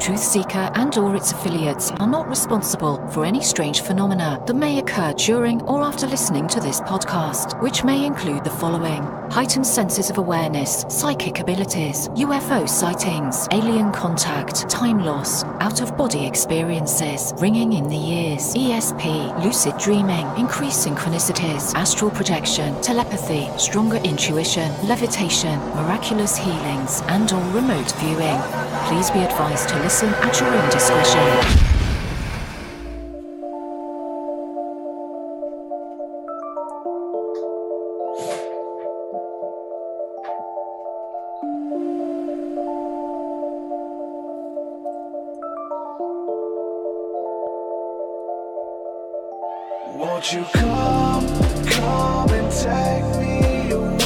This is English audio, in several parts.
TruthSeekah and or its affiliates are not responsible for any strange phenomena that may occur during or after listening to this podcast, which may include the following: heightened senses of awareness, psychic abilities, UFO sightings, alien contact, time loss, out-of-body experiences, ringing in the ears, ESP, lucid dreaming, increased synchronicities, astral projection, telepathy, stronger intuition, levitation, miraculous healings, and or remote viewing. Please be advised to listen at your own discretion. Won't you come and take me away?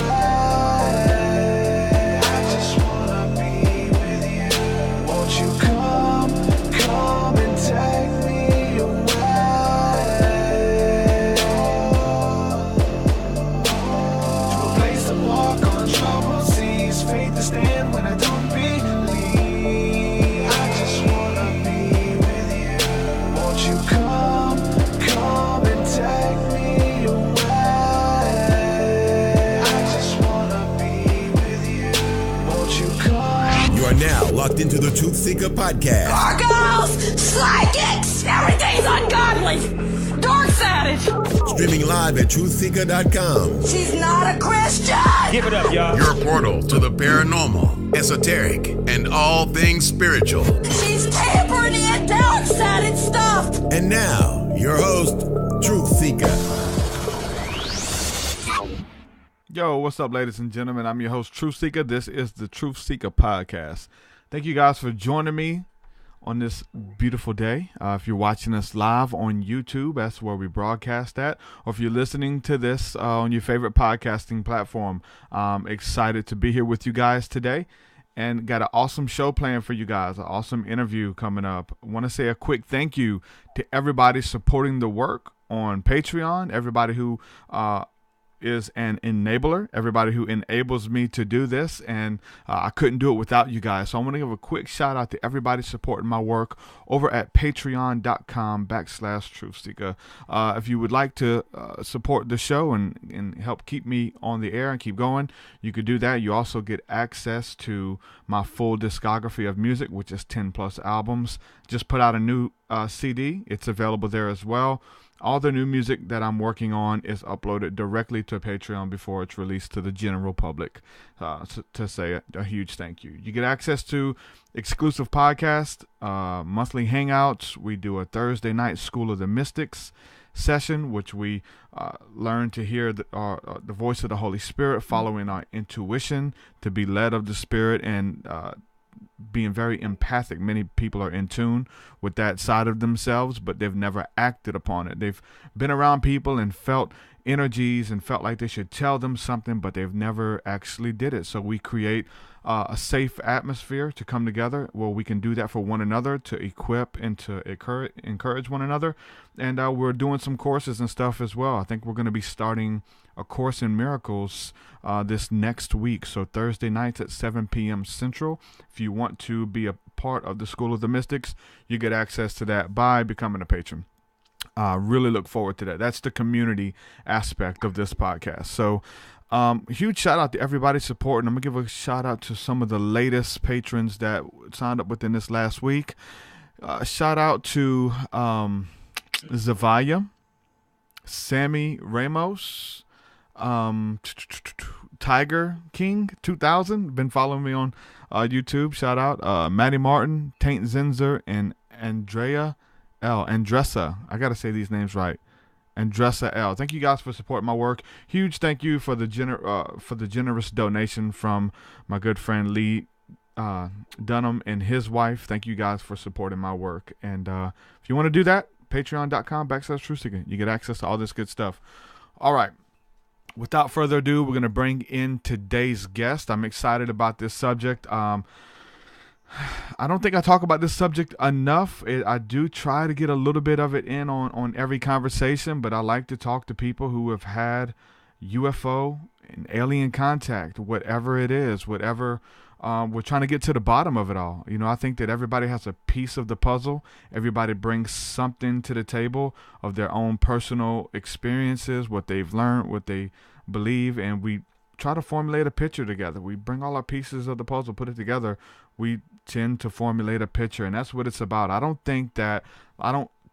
I just wanna be with you. Won't you come and take me away? To a place to walk on troubled seas, faith to stand when I don't believe. I just wanna be with you. Won't you come and take me away. I just wanna be with you. Won't you come? You are now locked into the TruthSeekah podcast. Gargoyles! Psychics! Everything's ungodly! Dark savage! Streaming live at TruthSeekah.com. She's not a Christian! Give it up, y'all. Your portal to the paranormal, esoteric, and all things spiritual. She's tampering in dark-sided stuff! And now, your host, TruthSeekah. Yo, what's up, ladies and gentlemen? I'm your host, TruthSeekah. This is the TruthSeekah podcast. Thank you guys for joining me on this beautiful day. If you're watching us live on YouTube, that's where we broadcast at. Or if you're listening to this on your favorite podcasting platform, I'm excited to be here with you guys today. And got an awesome show planned for you guys, an awesome interview coming up. I want to say a quick thank you to everybody supporting the work on Patreon, everybody who is an enabler, everybody who enables me to do this, and I couldn't do it without you guys. So I want to give a quick shout out to everybody supporting my work over at patreon.com/TruthSeekah. If you would like to support the show and help keep me on the air and keep going, you could do that. You also get access to my full discography of music, which is 10 plus albums. Just put out a new CD. It's available there as well. All the new music that I'm working on is uploaded directly to Patreon before it's released to the general public. To say a huge thank you. You get access to exclusive podcasts, monthly hangouts. We do a Thursday night School of the Mystics session, which we learn to hear the voice of the Holy Spirit, following our intuition, to be led of the Spirit, and being very empathic. Many people are in tune with that side of themselves, but they've never acted upon it. They've been around people and felt energies and felt like they should tell them something, but they've never actually did it. So we create a safe atmosphere to come together where we can do that for one another, to equip and to encourage one another. And we're doing some courses and stuff as well. I think we're going to be starting a course in miracles this next week. So Thursday nights at 7 p.m. Central. If you want to be a part of the School of the Mystics, you get access to that by becoming a patron. Really look forward to that. That's the community aspect of this podcast. So huge shout out to everybody supporting. I'm going to give a shout out to some of the latest patrons that signed up within this last week. Shout out to Zecharia, Sammy Ramos, Tiger King 2000, been following me on YouTube. Shout out Maddie Martin, Taint Zinzer, and Andressa. I gotta say these names right. Andressa L. Thank you guys for supporting my work. Huge thank you for the generous donation from my good friend Lee Dunham and his wife. Thank you guys for supporting my work. And if you want to do that, patreon.com/TruthSeekah. You get access to all this good stuff. All right. Without further ado, we're going to bring in today's guest. I'm excited about this subject. I don't think I talk about this subject enough. I do try to get a little bit of it in on every conversation, but I like to talk to people who have had UFO and alien contact, whatever it is, whatever we're trying to get to the bottom of it all. You know, I think that everybody has a piece of the puzzle. Everybody brings something to the table of their own personal experiences, what they've learned, what they believe, and we try to formulate a picture together. We bring all our pieces of the puzzle, put it together. We tend to formulate a picture, and that's what it's about. I don't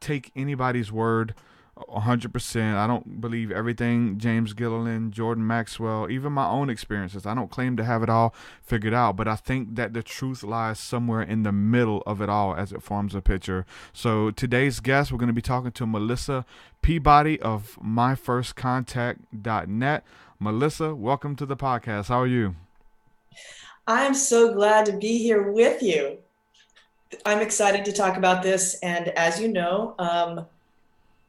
take anybody's word 100%. I don't believe everything James Gilliland, Jordan Maxwell, even my own experiences. I don't claim to have it all figured out, but I think that the truth lies somewhere in the middle of it all as it forms a picture. So today's guest, we're going to be talking to Melissa Peabody of myfirstcontact.net. Melissa, welcome to the podcast. How are you? I'm so glad to be here with you. I'm excited to talk about this. And as you know,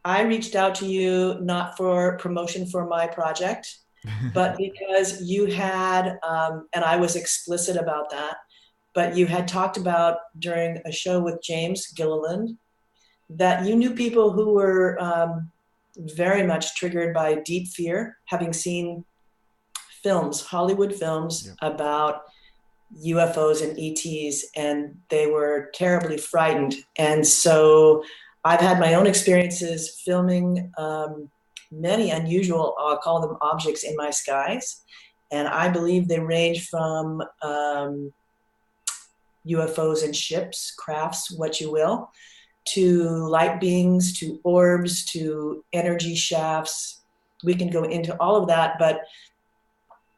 I reached out to you not for promotion for my project, but because you had, and I was explicit about that, but you had talked about during a show with James Gilliland that you knew people who were very much triggered by deep fear, having seen films, Hollywood films about UFOs and ETs, and they were terribly frightened. And so I've had my own experiences filming many unusual, I'll call them objects in my skies. And I believe they range from UFOs and ships, crafts, what you will, to light beings, to orbs, to energy shafts. We can go into all of that, but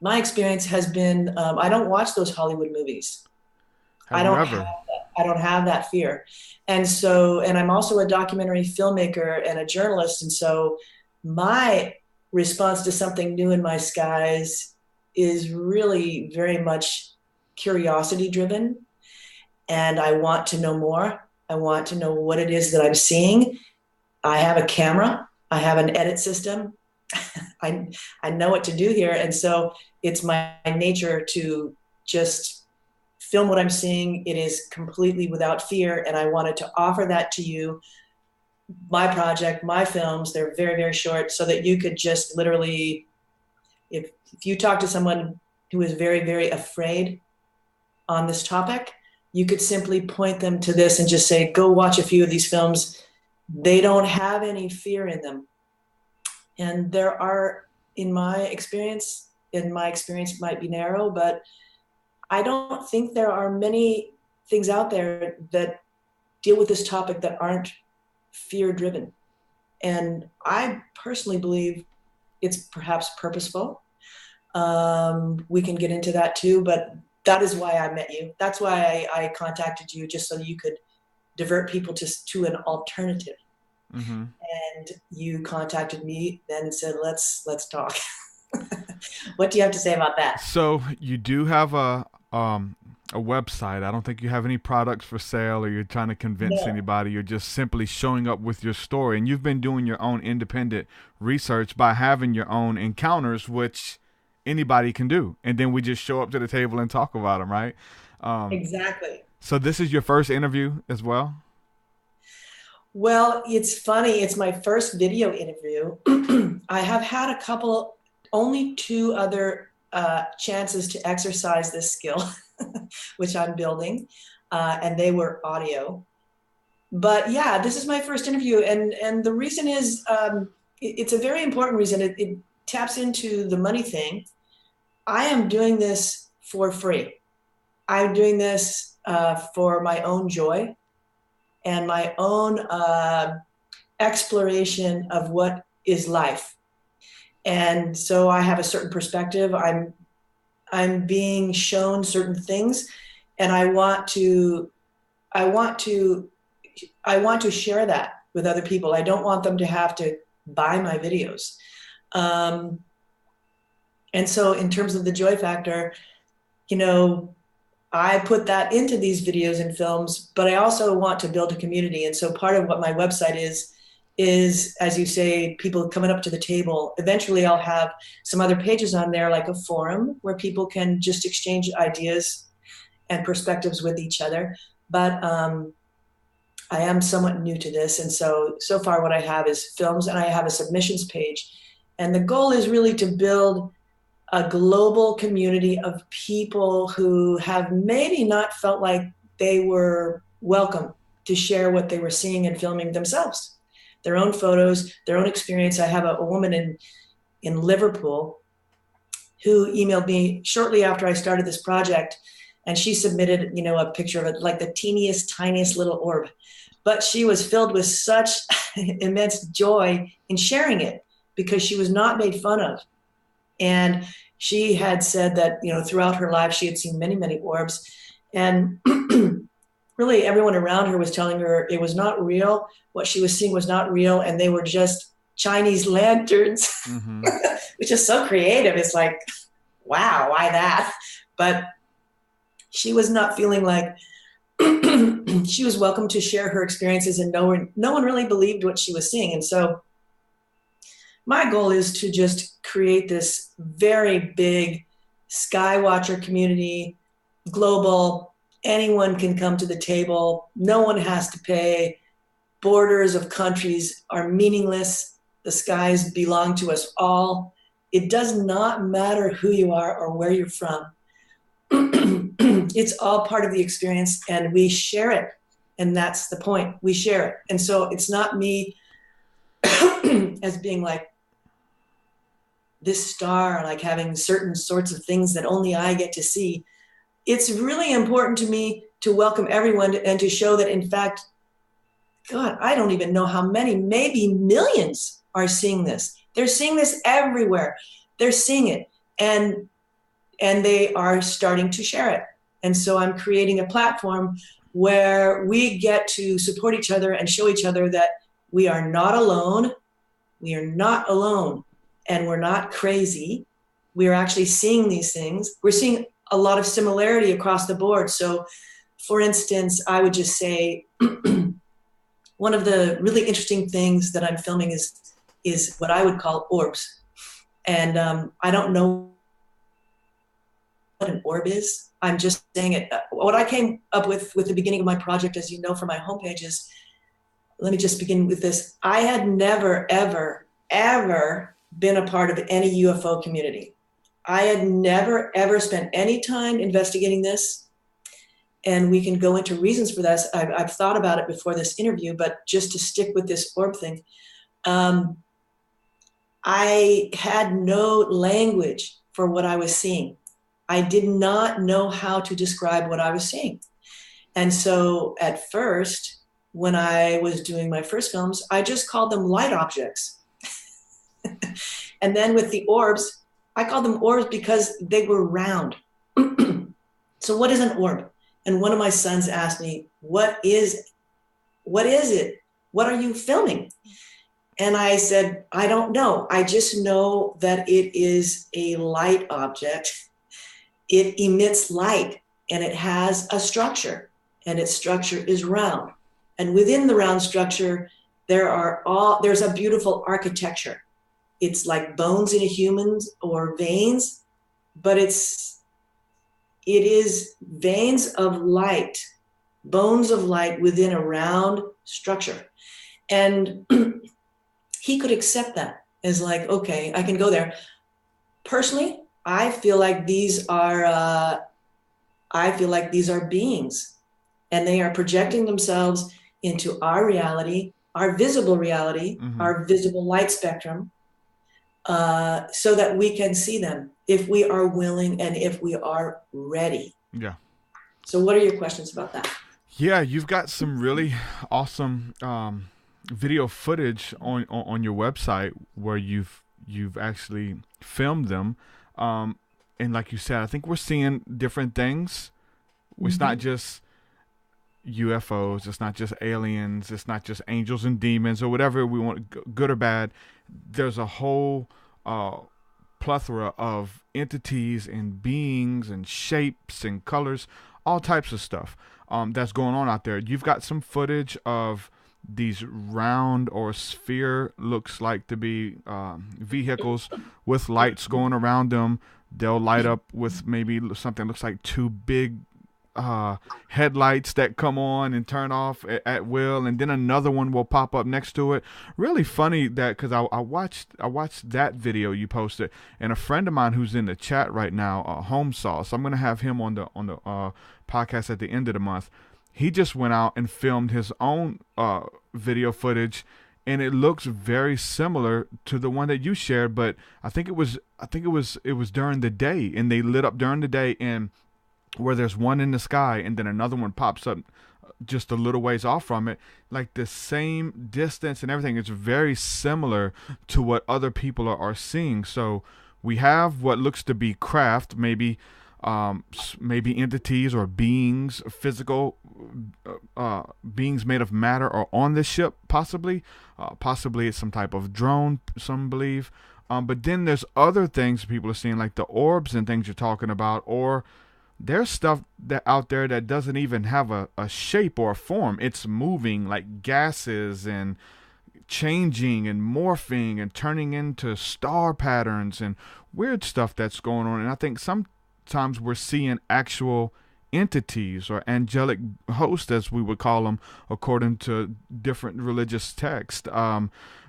my experience has been, I don't watch those Hollywood movies. I don't have that fear. And so, and I'm also a documentary filmmaker and a journalist. And so my response to something new in my skies is really very much curiosity driven. And I want to know more. I want to know what it is that I'm seeing. I have a camera. I have an edit system. I know what to do here. And so it's my nature to just film what I'm seeing. It is completely without fear. And I wanted to offer that to you. My project, my films, they're very, very short, so that you could just literally, if you talk to someone who is very, very afraid on this topic, you could simply point them to this and just say, go watch a few of these films. They don't have any fear in them. And there are, in my experience might be narrow, but I don't think there are many things out there that deal with this topic that aren't fear-driven. And I personally believe it's perhaps purposeful. We can get into that too, but that is why I met you. That's why I contacted you, just so you could divert people to an alternative. Mm-hmm. And you contacted me then and said, let's talk. What do you have to say about that? So you do have a website. I don't think you have any products for sale, or you're trying to convince anybody. You're just simply showing up with your story. And you've been doing your own independent research by having your own encounters, which anybody can do. And then we just show up to the table and talk about them, right? Exactly. So this is your first interview as well? Well, it's funny. It's my first video interview. I have had only two other chances to exercise this skill, which I'm building, and they were audio. But yeah, this is my first interview, and the reason is it's a very important reason. It taps into the money thing. I am doing this for free. I'm doing this for my own joy and my own exploration of what is life. And so I have a certain perspective. I'm being shown certain things, and I want to share that with other people. I don't want them to have to buy my videos. And so in terms of the joy factor, I put that into these videos and films, but I also want to build a community. And so part of what my website is, as you say, people coming up to the table. Eventually I'll have some other pages on there, like a forum where people can just exchange ideas and perspectives with each other. But I am somewhat new to this. And so far what I have is films, and I have a submissions page. And the goal is really to build a global community of people who have maybe not felt like they were welcome to share what they were seeing and filming themselves, their own photos, their own experience. I have a woman in Liverpool who emailed me shortly after I started this project, and she submitted, a picture of it, like the teeniest, tiniest little orb. But she was filled with such immense joy in sharing it because she was not made fun of. And she had said that, throughout her life, she had seen many, many orbs. And really everyone around her was telling her it was not real. What she was seeing was not real. And they were just Chinese lanterns, which is so creative. It's like, wow, why that? But she was not feeling like she was welcome to share her experiences, and no one really believed what she was seeing. And so my goal is to just create this very big Skywatcher community, global. Anyone can come to the table. No one has to pay. Borders of countries are meaningless. The skies belong to us all. It does not matter who you are or where you're from. It's all part of the experience, and we share it. And that's the point. We share it. And so it's not me as being like this star, like having certain sorts of things that only I get to see. It's really important to me to welcome everyone and to show that, in fact, God, I don't even know how many, maybe millions are seeing this. They're seeing this everywhere. They're seeing it. And they are starting to share it. And so I'm creating a platform where we get to support each other and show each other that we are not alone. We are not alone, and we're not crazy. We are actually seeing these things. We're seeing a lot of similarity across the board. So, for instance, I would just say one of the really interesting things that I'm filming is what I would call orbs. And I don't know what an orb is. I'm just saying it. What I came up with the beginning of my project, as you know from my homepage, is, let me just begin with this. I had never, ever, ever been a part of any UFO community. I had never, ever spent any time investigating this. And we can go into reasons for this. I've thought about it before this interview, but just to stick with this orb thing, I had no language for what I was seeing. I did not know how to describe what I was seeing. And so at first, when I was doing my first films, I just called them light objects. And then with the orbs, I called them orbs because they were round. So what is an orb? And one of my sons asked me, what is it? What are you filming? And I said, I don't know. I just know that it is a light object. It emits light, and it has a structure, and its structure is round. And within the round structure, there's a beautiful architecture. It's like bones in a human or veins, but it is veins of light, bones of light within a round structure. And he could accept that as like, okay, I can go there. Personally, I feel like these are beings, and they are projecting themselves into our reality, our visible reality, our visible light spectrum, so that we can see them if we are willing and if we are ready. Yeah. So what are your questions about that? Yeah, you've got some really awesome video footage on your website where you've actually filmed them. And like you said, I think we're seeing different things. It's not just UFOs. It's not just aliens. It's not just angels and demons or whatever we want, good or bad. There's a whole plethora of entities and beings and shapes and colors, all types of stuff that's going on out there. You've got some footage of these round or sphere, looks like to be vehicles with lights going around them. They'll light up with maybe something that looks like two big headlights that come on and turn off at will, and then another one will pop up next to it. Really funny that, because I watched that video you posted, and a friend of mine who's in the chat right now, Home Sauce, I'm gonna have him on the podcast at the end of the month. He just went out and filmed his own video footage, and it looks very similar to the one that you shared, but I think it was during the day, and they lit up during the day, and where there's one in the sky and then another one pops up just a little ways off from it, like the same distance and everything. It's very similar to what other people are seeing. So we have what looks to be craft, maybe entities or beings, physical beings made of matter are on this ship, possibly it's some type of drone, some believe, but then there's other things people are seeing, like the orbs and things you're talking about, or there's stuff that out there that doesn't even have a shape or a form. It's moving like gases and changing and morphing and turning into star patterns and weird stuff that's going on. And I think sometimes we're seeing actual entities or angelic hosts, as we would call them, according to different religious texts.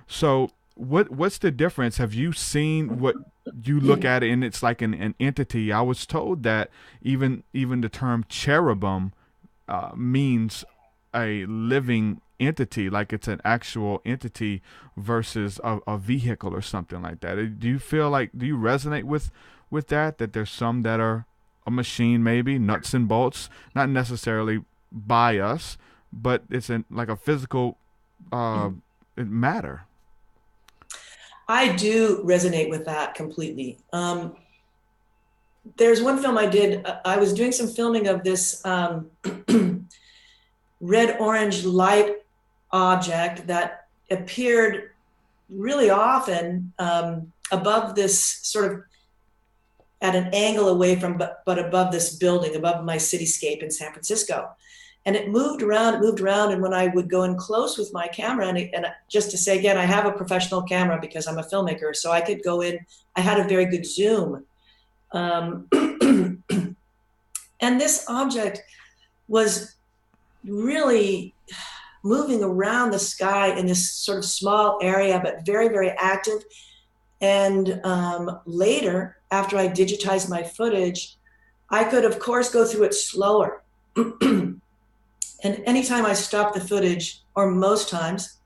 So what's the difference? Have you seen what you look at it and it's like an entity? I was told that even the term cherubim means a living entity, like it's an actual entity versus a vehicle or something like that. Do you resonate with that there's some that are a machine, maybe nuts and bolts, not necessarily by us, but it's like a physical matter? I do resonate with that completely. There's one film I did. I was doing some filming of this red-orange light object that appeared really often above this sort of at an angle away from, but above this building, above my cityscape in San Francisco. And it moved around, and when I would go in close with my camera, and just to say again, I have a professional camera because I'm a filmmaker, so I could go in, I had a very good zoom. And this object was really moving around the sky in this sort of small area, but very, very active. And later, after I digitized my footage, I could, of course, go through it slower. And anytime I stopped the footage, or most times,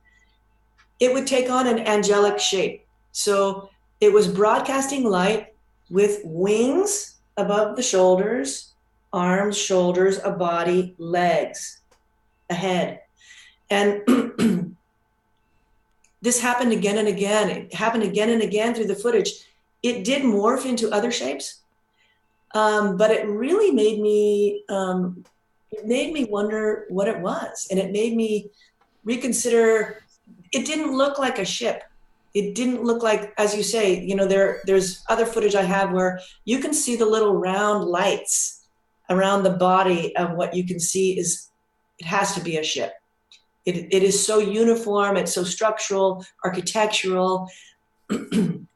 it would take on an angelic shape. So it was broadcasting light with wings above the shoulders, arms, shoulders, a body, legs, a head. And this happened again and again. It happened again and again through the footage. It did morph into other shapes, but it really made me wonder what it was. And it made me reconsider. It didn't look like a ship. It didn't look like, as you say, there's other footage I have where you can see the little round lights around the body of what you can see it has to be a ship. It is so uniform, it's so structural, architectural, and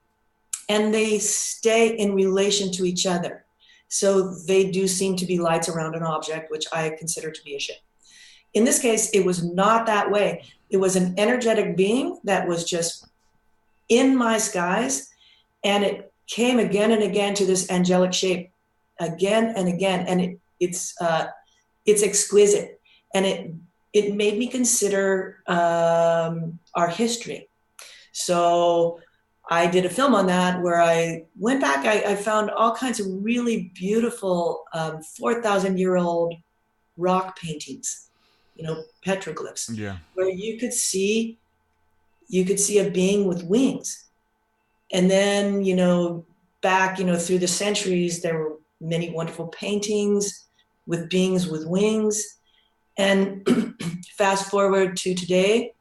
they stay in relation to each other. So they do seem to be lights around an object, which I consider to be a ship. In this case, it was not that way. It was an energetic being that was just in my skies, and it came again and again to this angelic shape, again and again, and it's exquisite, and it made me consider our history. So I did a film on that where I went back, I found all kinds of really beautiful 4,000-year-old rock paintings, petroglyphs, where you could see a being with wings. And then, back, through the centuries, there were many wonderful paintings with beings with wings. And fast forward to today,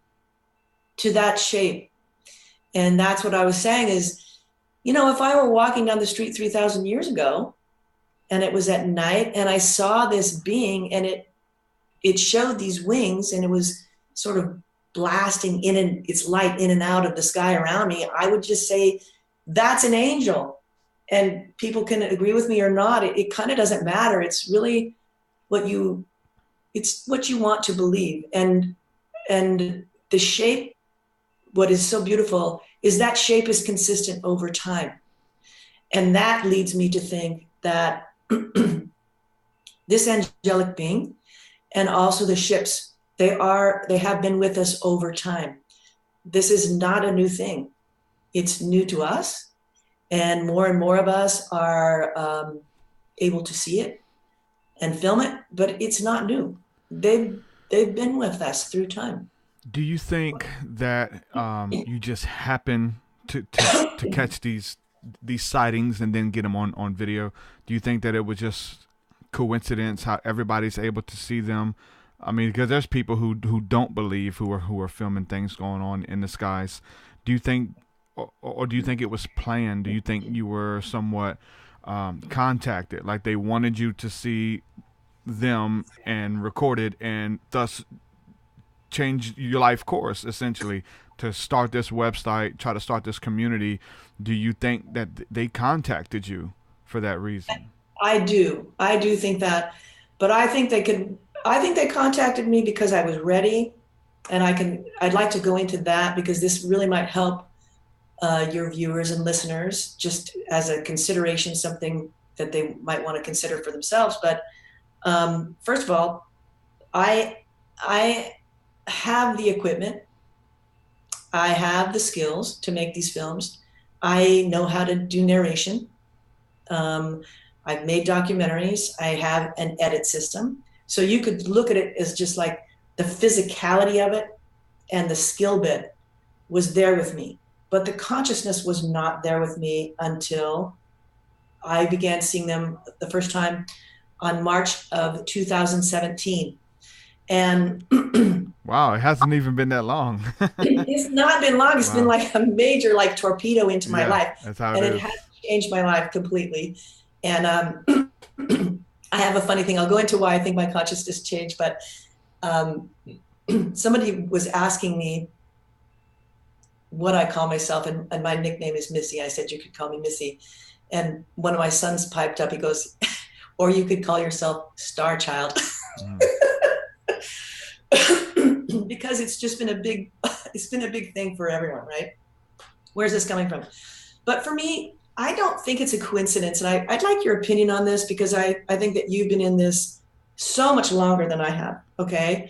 to that shape. And that's what I was saying is, if I were walking down the street 3,000 years ago and it was at night and I saw this being and it showed these wings and it was sort of blasting its light in and out of the sky around me, I would just say, that's an angel. And people can agree with me or not. It kind of doesn't matter. It's really it's what you want to believe. And the shape, what is so beautiful is that shape is consistent over time. And that leads me to think that this angelic being and also the ships, they have been with us over time. This is not a new thing. It's new to us, and more of us are able to see it and film it, but it's not new. They've been with us through time. Do you think that you just happen to catch these sightings and then get them on video? Do you think that it was just coincidence how everybody's able to see them? I mean, because there's people who don't believe who are filming things going on in the skies. Do you think, or do you think it was planned? Do you think you were somewhat contacted, like they wanted you to see them and record it, and thus change your life course essentially to start this website, try to start this community? Do you think that they contacted you for that reason? I do think that, but I think they contacted me because I was ready, and I'd like to go into that because this really might help your viewers and listeners, just as a consideration, something that they might want to consider for themselves. But first of all, I have the equipment. I have the skills to make these films. I know how to do narration. I've made documentaries. I have an edit system. So you could look at it as just like the physicality of it and the skill bit was there with me. But the consciousness was not there with me until I began seeing them the first time on March of 2017. And wow, it hasn't even been that long. It's not been long. It's wow. been like a major torpedo into my life. That's how and it has changed my life completely. And I have a funny thing. I'll go into why I think my consciousness changed, but somebody was asking me what I call myself, and my nickname is Missy. I said, you could call me Missy. And one of my sons piped up, he goes, or you could call yourself Star Child. Because it's just been a big thing for everyone, right? Where's this coming from? But for me, I don't think it's a coincidence. And I'd like your opinion on this, because I think that you've been in this so much longer than I have, okay?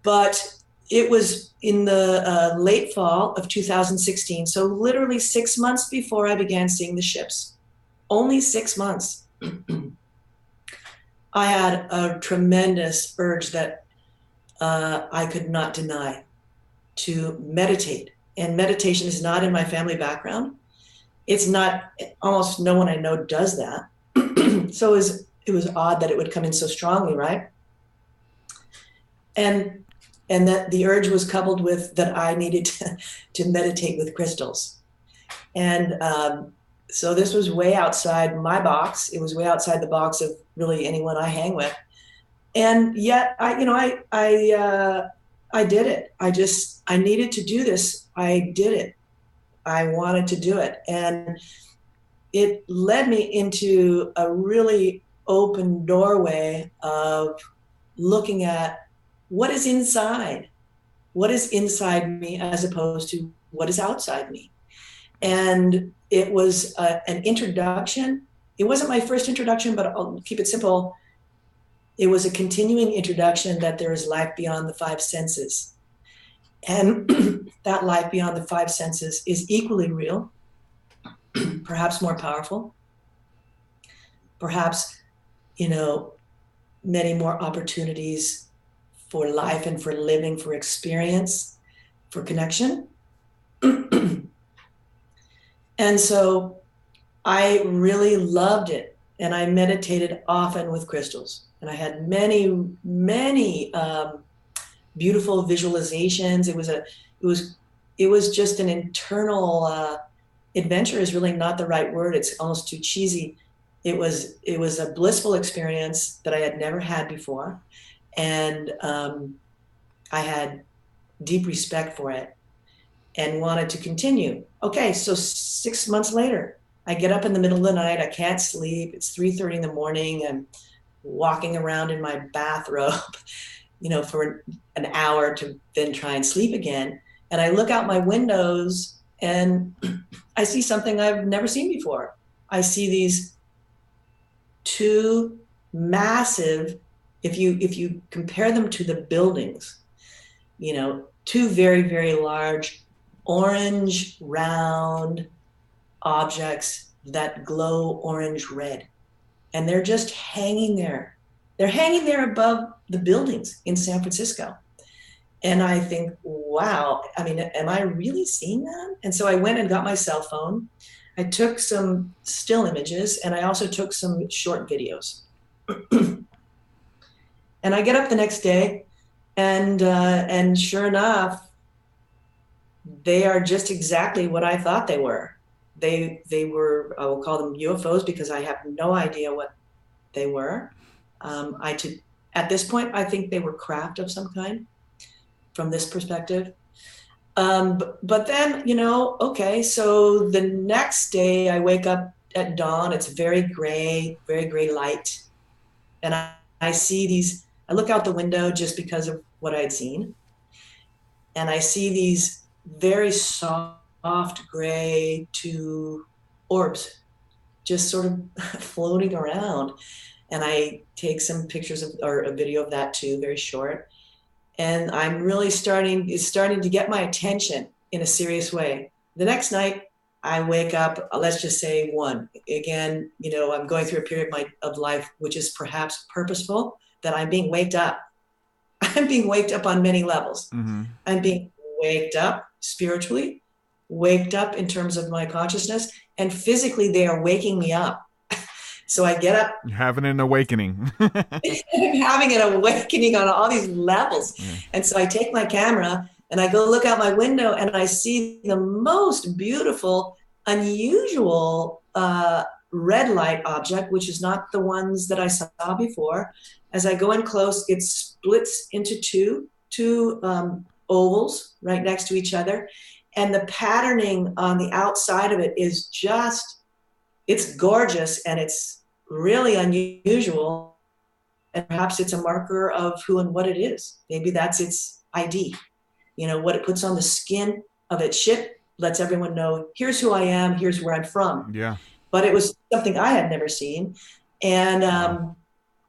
But it was in the late fall of 2016, so literally 6 months before I began seeing the ships. Only 6 months. I had a tremendous urge that I could not deny, to meditate. And meditation is not in my family background. It's not, almost no one I know does that. So it was odd that it would come in so strongly, right? And that the urge was coupled with that I needed to meditate with crystals. And so this was way outside my box. It was way outside the box of really anyone I hang with. And yet I did it. I needed to do this. I did it. I wanted to do it. And it led me into a really open doorway of looking at what is inside me as opposed to what is outside me. And it was an introduction. It wasn't my first introduction, but I'll keep it simple. It was a continuing introduction that there is life beyond the five senses. And that life beyond the five senses is equally real, perhaps more powerful, perhaps, many more opportunities for life and for living, for experience, for connection. And so I really loved it. And I meditated often with crystals. And I had many, many beautiful visualizations. It was just an internal adventure is really not the right word. It's almost too cheesy. It was a blissful experience that I had never had before. And I had deep respect for it and wanted to continue. Okay, so 6 months later, I get up in the middle of the night. I can't sleep. It's 3:30 in the morning, and walking around in my bathrobe, for an hour to then try and sleep again. And I look out my windows and I see something I've never seen before. I see these two massive, if you compare them to the buildings, two very, very large orange round objects that glow orange red. And they're just hanging there. They're hanging there above the buildings in San Francisco. And I think, wow, am I really seeing that? And so I went and got my cell phone. I took some still images and I also took some short videos. And I get up the next day and sure enough, they are just exactly what I thought they were. They were, I will call them UFOs because I have no idea what they were. At this point, I think they were craft of some kind from this perspective. But then, okay, so the next day I wake up at dawn. It's very gray light. And I see these, I look out the window just because of what I'd seen. And I see these very soft gray two orbs just sort of floating around. And I take some pictures or a video of that too, very short. And I'm really starting to get my attention in a serious way. The next night I wake up, let's just say 1. Again, I'm going through a period of life, which is perhaps purposeful, that I'm being waked up. I'm being waked up on many levels. Mm-hmm. I'm being waked up spiritually, waked up in terms of my consciousness, and physically they are waking me up. So I get up. You're having an awakening. I'm having an awakening on all these levels. Yeah. And so I take my camera and I go look out my window and I see the most beautiful, unusual red light object, which is not the ones that I saw before. As I go in close, it splits into two ovals right next to each other. And the patterning on the outside of it is it's gorgeous and it's really unusual. And perhaps it's a marker of who and what it is. Maybe that's its ID. What it puts on the skin of its ship lets everyone know, here's who I am, here's where I'm from. Yeah. But it was something I had never seen. And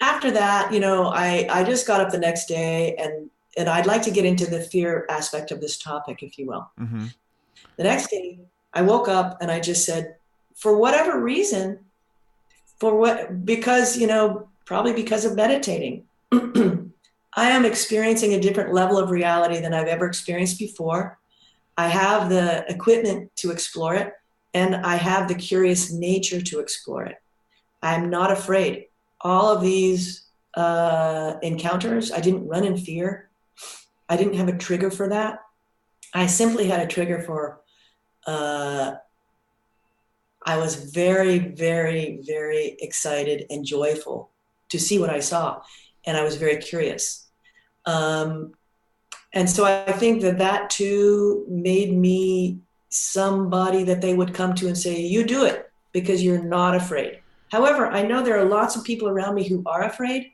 after that, I just got up the next day and I'd like to get into the fear aspect of this topic, if you will. Mm-hmm. The next day, I woke up and I just said, for whatever reason, because probably because of meditating, I am experiencing a different level of reality than I've ever experienced before. I have the equipment to explore it, and I have the curious nature to explore it. I'm not afraid. All of these encounters, I didn't run in fear. I didn't have a trigger for that. I simply had a trigger for I was very, very, very excited and joyful to see what I saw. And I was very curious. And so I think that too made me somebody that they would come to and say, you do it because you're not afraid. However, I know there are lots of people around me who are afraid.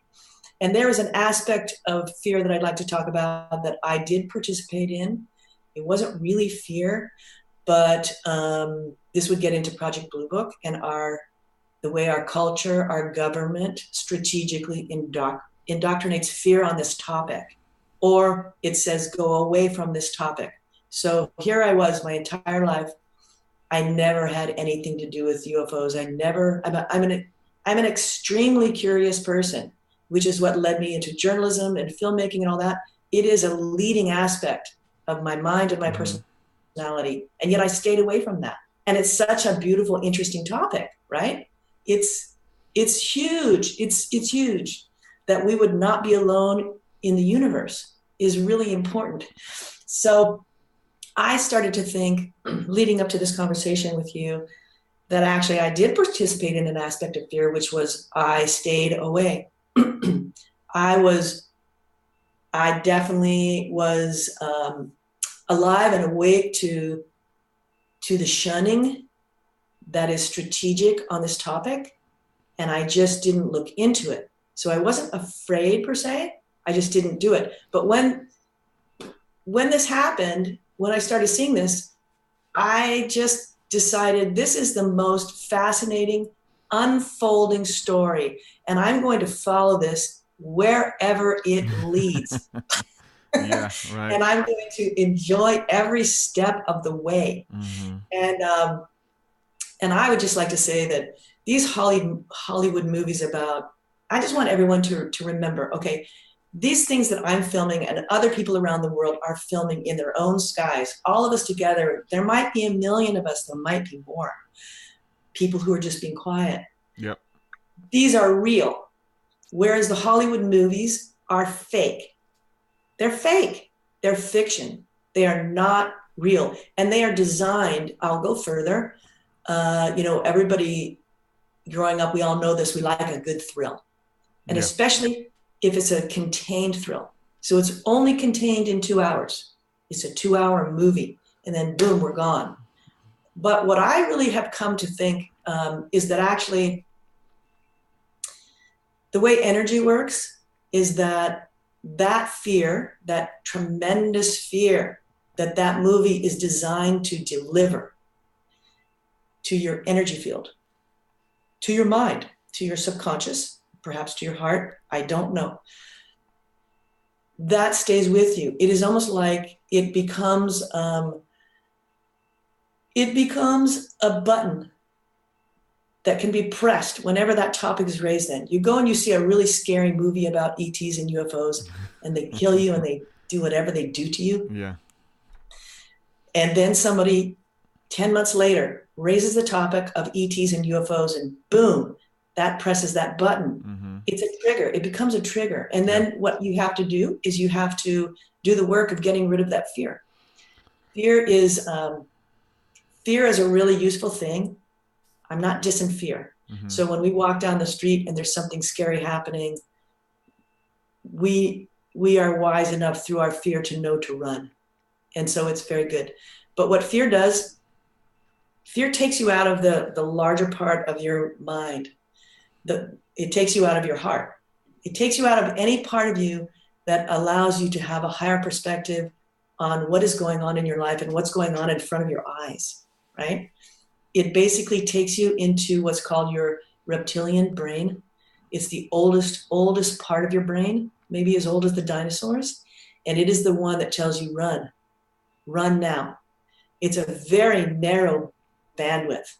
And there is an aspect of fear that I'd like to talk about that I did participate in. It wasn't really fear, but this would get into Project Blue Book and the way our culture, our government strategically indoctrinates fear on this topic, or it says go away from this topic. So here I was my entire life. I never had anything to do with UFOs. I'm an extremely curious person, which is what led me into journalism and filmmaking and all that. It is a leading aspect of my mind and my personality. And yet I stayed away from that. And it's such a beautiful, interesting topic, right? It's huge. It's huge that we would not be alone in the universe is really important. So I started to think, leading up to this conversation with you, that actually I did participate in an aspect of fear, which was I stayed away. I definitely was alive and awake to the shunning that is strategic on this topic. And I just didn't look into it. So I wasn't afraid per se. I just didn't do it. But when this happened, when I started seeing this, I just decided this is the most fascinating, unfolding story. And I'm going to follow this wherever it leads. Yeah, right. And I'm going to enjoy every step of the way. Mm-hmm. And I would just like to say that these Hollywood movies about, I just want everyone to remember, okay, these things that I'm filming and other people around the world are filming in their own skies, all of us together, there might be 1 million of us, there might be more people who are just being quiet. Yep. These are real, whereas the Hollywood movies are fake. They're fake. They're fiction. They are not real. And they are designed, I'll go further. Everybody growing up, we all know this, we like a good thrill. And especially if it's a contained thrill. So it's only contained in 2 hours. It's a 2-hour movie, and then boom, we're gone. But what I really have come to think is that actually the way energy works is that fear, that tremendous fear that movie is designed to deliver to your energy field, to your mind, to your subconscious, perhaps to your heart, I don't know. That stays with you. It is almost like it becomes a button that can be pressed whenever that topic is raised. Then you go and you see a really scary movie about ETs and UFOs, and they kill you and they do whatever they do to you. Yeah. And then somebody 10 months later raises the topic of ETs and UFOs, and boom, that presses that button. Mm-hmm. It's a trigger. It becomes a trigger. And then what you have to do is you have to do the work of getting rid of that fear. Fear is a really useful thing. I'm not dissing fear. Mm-hmm. So when we walk down the street and there's something scary happening, we are wise enough through our fear to know to run. And so it's very good. But what fear does, fear takes you out of the larger part of your mind. It takes you out of your heart. It takes you out of any part of you that allows you to have a higher perspective on what is going on in your life and what's going on in front of your eyes, right? It basically takes you into what's called your reptilian brain. It's the oldest part of your brain, maybe as old as the dinosaurs. And it is the one that tells you run now. It's a very narrow bandwidth,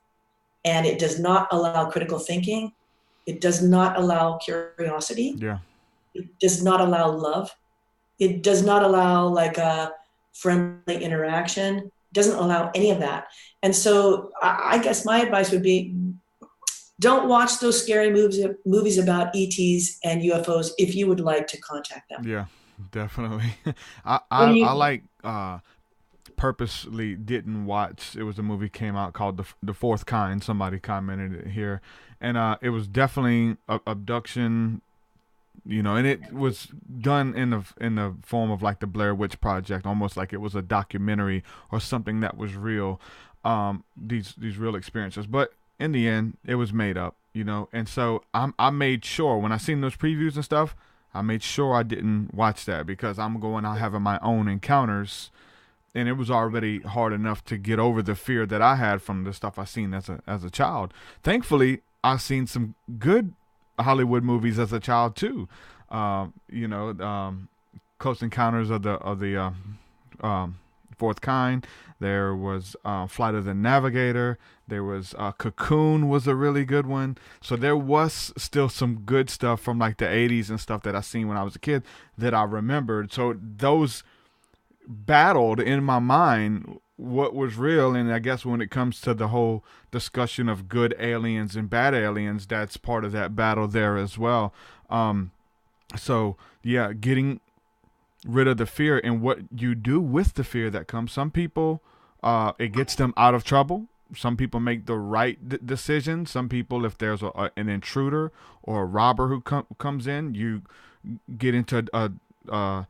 and it does not allow critical thinking. It does not allow curiosity. Yeah. It does not allow love. It does not allow like a friendly interaction. It doesn't allow any of that. And so I guess my advice would be, don't watch those scary movies about ETs and UFOs if you would like to contact them. Yeah, definitely. I purposely didn't watch. It was a movie came out called The Fourth Kind. Somebody commented it here, and it was definitely abduction, and it was done in the form of like the Blair Witch Project, almost like it was a documentary or something that was real. These real experiences, but in the end, it was made up, And so I made sure when I seen those previews and stuff, I made sure I didn't watch that because I'm going out having my own encounters. And it was already hard enough to get over the fear that I had from the stuff I seen as a child. Thankfully, I seen some good Hollywood movies as a child too. Close Encounters of the Fourth Kind. There was Flight of the Navigator. There was Cocoon was a really good one. So there was still some good stuff from like the 80s and stuff that I seen when I was a kid that I remembered. So those battled in my mind what was real, and I guess when it comes to the whole discussion of good aliens and bad aliens, that's part of that battle there as well. So yeah, getting rid of the fear and what you do with the fear that comes. Some people, it gets them out of trouble. Some people make the right decision. Some people, if there's an intruder or a robber who comes in, you get into a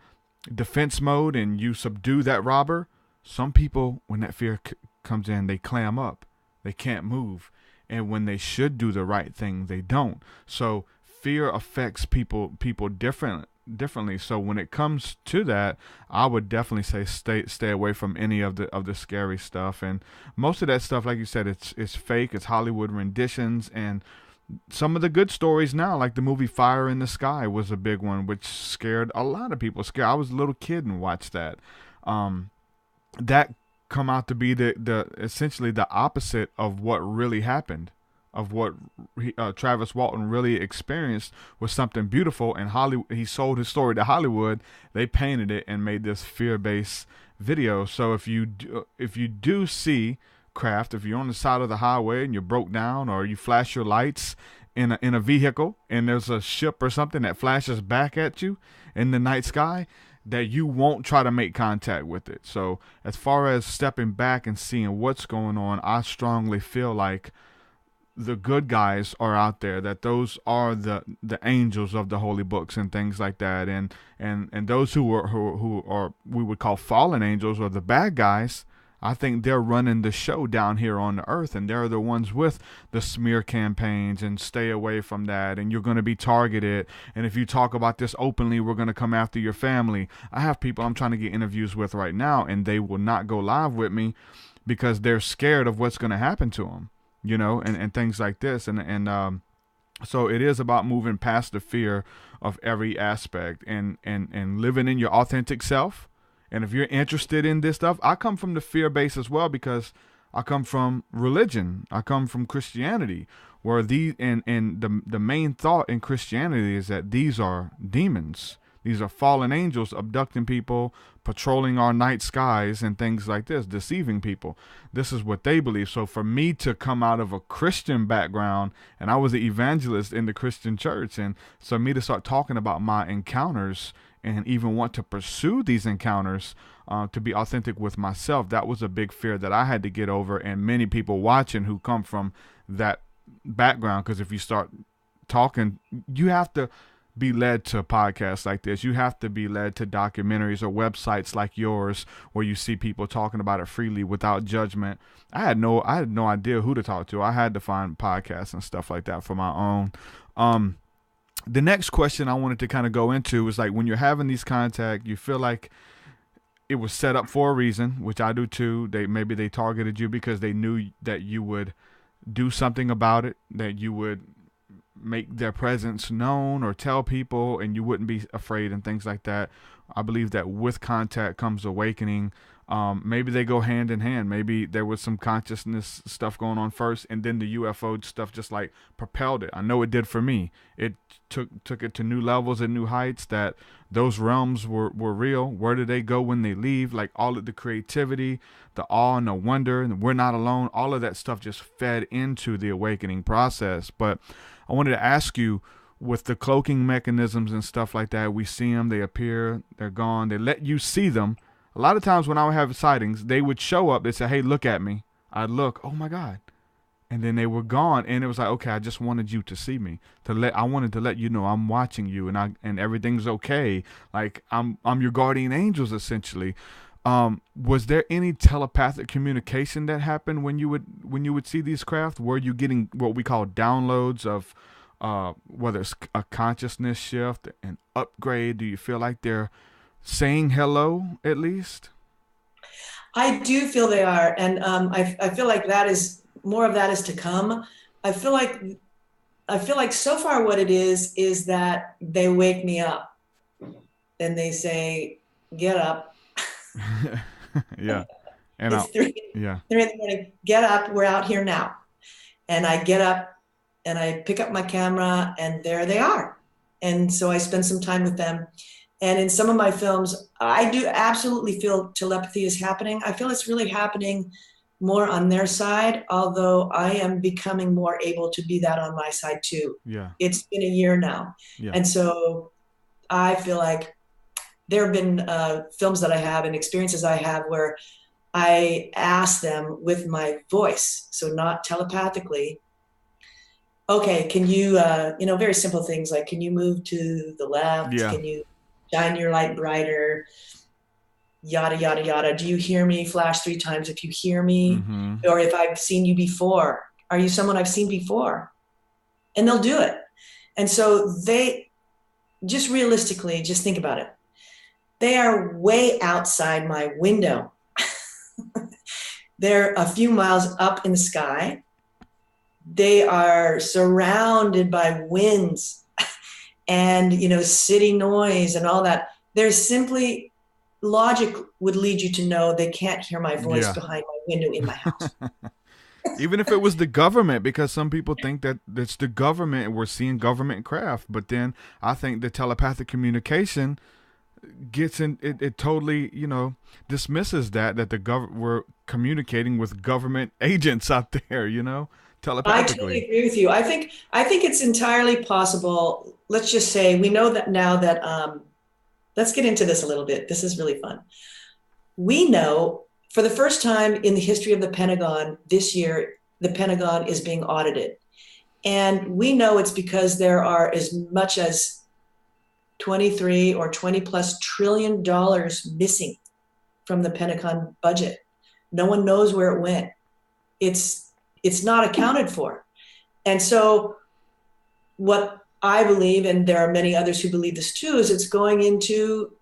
defense mode and you subdue that robber. Some people, when that fear comes in, they clam up. They can't move. And when they should do the right thing, they don't. So fear affects people differently. So when it comes to that, I would definitely say stay away from any of the scary stuff. And most of that stuff, like you said, it's fake. It's Hollywood renditions. And some of the good stories now, like the movie Fire in the Sky was a big one, which scared a lot of people. I was a little kid and watched that. That come out to be the essentially the opposite of what really happened, of what Travis Walton really experienced, was something beautiful. And he sold his story to Hollywood. They painted it and made this fear-based video. So if you do see craft, if you're on the side of the highway and you're broke down, or you flash your lights in a vehicle and there's a ship or something that flashes back at you in the night sky, that you won't try to make contact with it. So as far as stepping back and seeing what's going on, I strongly feel like the good guys are out there, that those are the angels of the holy books and things like that, and those who are we would call fallen angels, or the bad guys, I think they're running the show down here on the earth, and they're the ones with the smear campaigns and stay away from that, and you're going to be targeted, and if you talk about this openly, we're going to come after your family. I have people I'm trying to get interviews with right now, and they will not go live with me because they're scared of what's going to happen to them, you know, and things like this. And so it is about moving past the fear of every aspect and living in your authentic self. And if you're interested in this stuff, I come from the fear base as well, because I come from religion. I come from Christianity, where the main thought in Christianity is that these are demons. These are fallen angels abducting people, patrolling our night skies and things like this, deceiving people. This is what they believe. So for me to come out of a Christian background, and I was an evangelist in the Christian church, and so me to start talking about my encounters and even want to pursue these encounters to be authentic with myself, that was a big fear that I had to get over, and many people watching who come from that background. Because if you start talking, you have to be led to podcasts like this. You have to be led to documentaries or websites like yours, where you see people talking about it freely without judgment. I had no idea who to talk to. I had to find podcasts and stuff like that for my own. The next question I wanted to kind of go into was, like, when you're having these contacts, you feel like it was set up for a reason, which I do too. Maybe they targeted you because they knew that you would do something about it, that you would make their presence known or tell people, and you wouldn't be afraid and things like that. I believe that with contact comes awakening. Maybe they go hand in hand. Maybe there was some consciousness stuff going on first, and then the UFO stuff just like propelled it. I know it did for me. It took it to new levels and new heights, that those realms were real. Where do they go when they leave? Like, all of the creativity, the awe and the wonder, and we're not alone. All of that stuff just fed into the awakening process. But I wanted to ask you, with the cloaking mechanisms and stuff like that, we see them, they appear, they're gone, they let you see them. A lot of times when I would have sightings, they would show up, they'd say, hey, look at me. I'd look, oh my God. And then they were gone. And it was like, okay, I just wanted you to see me. I wanted to let you know I'm watching you, and everything's okay. Like, I'm your guardian angels, essentially. Was there any telepathic communication that happened when you would see these craft? Were you getting what we call downloads of whether it's a consciousness shift, an upgrade? Do you feel like they're saying hello, at least? I do feel they are, and I feel like that is more of that is to come. I feel like so far what it is that they wake me up, and they say, "Get up." Yeah, and it's 3 in the morning. Get up. We're out here now, and I get up and I pick up my camera, and there they are, and so I spend some time with them. And in some of my films, I do absolutely feel telepathy is happening. I feel it's really happening more on their side, although I am becoming more able to be that on my side too. Yeah. It's been a year now. Yeah. And so I feel like there have been films that I have and experiences I have where I ask them with my voice, so not telepathically, okay, can you, very simple things like, can you move to the left? Yeah. Can you shine your light brighter, yada, yada, yada. Do you hear me? Flash 3 times if you hear me. Mm-hmm. Or if I've seen you before. Are you someone I've seen before? And they'll do it. And so they, just realistically, just think about it. They are way outside my window. They're a few miles up in the sky. They are surrounded by winds and, city noise and all that. There's simply, logic would lead you to know they can't hear my voice behind my window in my house. Even if it was the government, because some people think that it's the government and we're seeing government craft. But then I think the telepathic communication gets in, it totally, dismisses that we're communicating with government agents out there, telepathically. I totally agree with you. I think it's entirely possible. Let's just say we know that now that, let's get into this a little bit. This is really fun. We know for the first time in the history of the Pentagon this year, the Pentagon is being audited. And we know it's because there are as much as 23 or 20 plus trillion dollars missing from the Pentagon budget. No one knows where it went. It's not accounted for. And so what I believe, and there are many others who believe this too, is it's going into,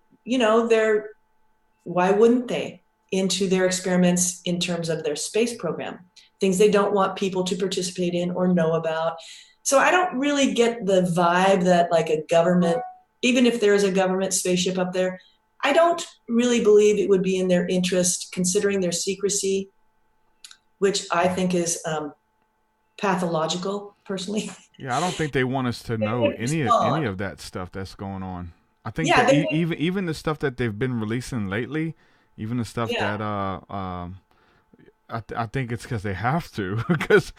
why wouldn't they? Into their experiments in terms of their space program, things they don't want people to participate in or know about. So I don't really get the vibe that like a government, even if there is a government spaceship up there, I don't really believe it would be in their interest, considering their secrecy, which I think is pathological, personally. Yeah, I don't think they want us to know any of that stuff that's going on. I think even the stuff that they've been releasing lately, even the stuff that I think it's because they have to, because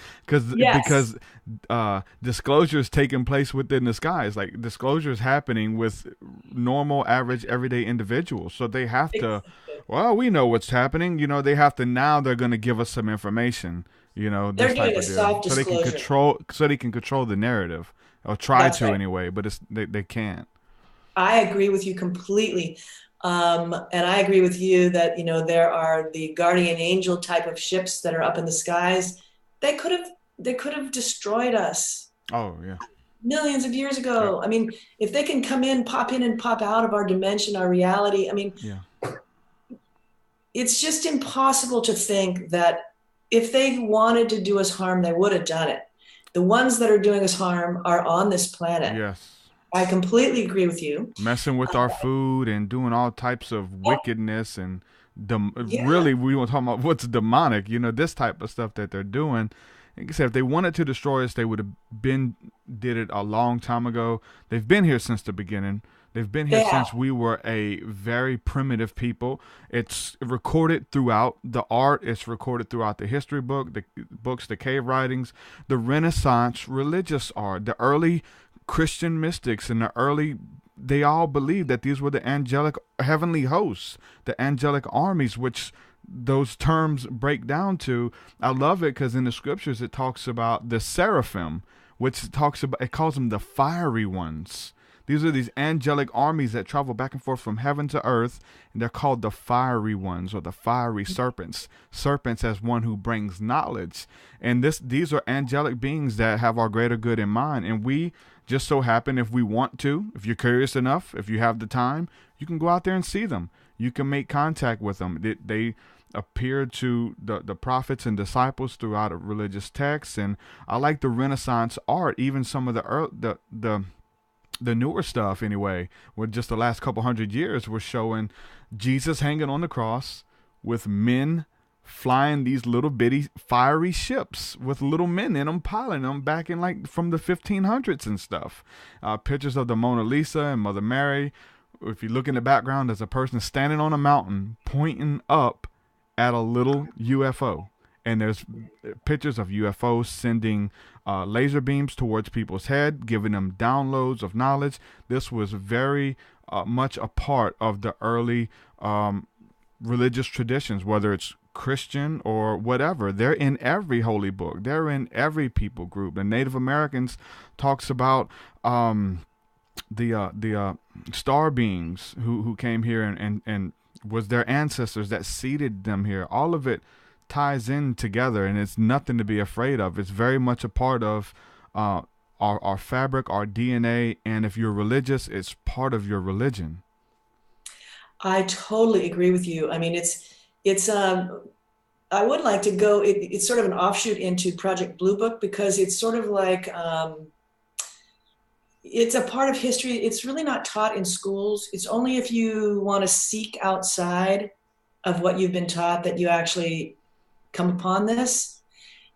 disclosure is taking place within the skies. Like disclosure is happening with normal, average, everyday individuals. So they have to. Well, we know what's happening. They have to now. They're going to give us some information. They're doing a soft disclosure. So they can control the narrative, or try to anyway. But they can't. I agree with you completely. And I agree with you that, there are the guardian angel type of ships that are up in the skies. They could have destroyed us. Oh, yeah. Millions of years ago. Yeah. I mean, if they can come in and pop out of our dimension, our reality, it's just impossible to think that if they wanted to do us harm, they would have done it. The ones that are doing us harm are on this planet. Yes. I completely agree with you. Messing with our food and doing all types of wickedness and really, we were talking about what's demonic. This type of stuff that they're doing. Like I said, if they wanted to destroy us, they would have did it a long time ago. They've been here since the beginning. They've been here since we were a very primitive people. It's recorded throughout the art. It's recorded throughout the history book, the books, the cave writings, the Renaissance religious art, the early Christian mystics and they all believed that these were the angelic heavenly hosts, the angelic armies, which those terms break down to. I love it because in the scriptures it talks about the seraphim, which it calls them the fiery ones. These are these angelic armies that travel back and forth from heaven to earth, and they're called the fiery ones or the fiery serpents. Serpents as one who brings knowledge. And these are angelic beings that have our greater good in mind. And we just so happen, if we want to, if you're curious enough, if you have the time, you can go out there and see them. You can make contact with them. They appeared to the prophets and disciples throughout religious texts. And I like the Renaissance art, even some of the newer stuff anyway, with just the last couple hundred years, we're showing Jesus hanging on the cross with men flying these little bitty fiery ships with little men in them, piloting them back in like from the 1500s and stuff. Pictures of the Mona Lisa and Mother Mary. If you look in the background, there's a person standing on a mountain pointing up at a little UFO. And there's pictures of UFOs sending laser beams towards people's head, giving them downloads of knowledge. This was very much a part of the early religious traditions, whether it's Christian or whatever. They're in every holy book. They're in every people group. The Native Americans talks about the star beings who came here and was their ancestors that seeded them here. All of it ties in together, and it's nothing to be afraid of. It's very much a part of our fabric, our DNA, and if you're religious, it's part of your religion. I totally agree with you. I mean, it's I would like to go, it's sort of an offshoot into Project Blue Book, because it's sort of like, it's a part of history. It's really not taught in schools. It's only if you want to seek outside of what you've been taught that you actually come upon this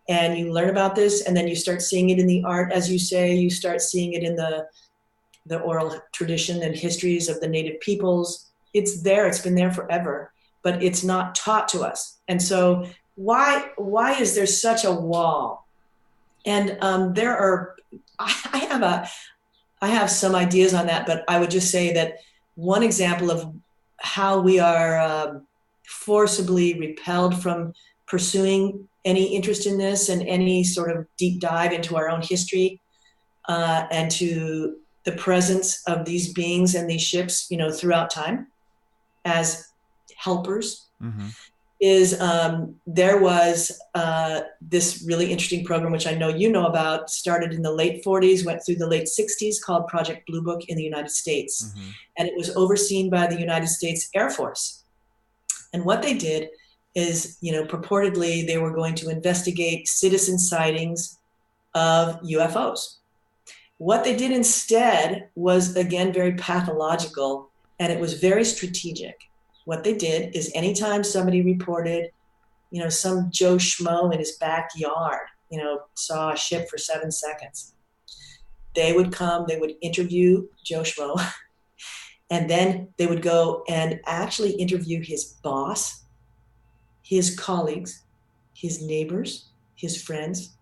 and you learn about this, and then you start seeing it in the art, as you say, you start seeing it in the oral tradition and histories of the native peoples. It's there, it's been there forever, but it's not taught to us. And so why is there such a wall? And I have some ideas on that, but I would just say that one example of how we are forcibly repelled from pursuing any interest in this and any sort of deep dive into our own history and to the presence of these beings and these ships, throughout time as helpers, is there was this really interesting program, which I know you know about, started in the late 40s, went through the late 60s, called Project Blue Book in the United States. And it was overseen by the United States Air Force. And what they did is, purportedly they were going to investigate citizen sightings of UFOs. What they did instead was, again, very pathological, and it was very strategic. What they did is anytime somebody reported, some Joe Schmo in his backyard, saw a ship for 7 seconds, they would come, they would interview Joe Schmo, and then they would go and actually interview his boss, his colleagues, his neighbors, his friends,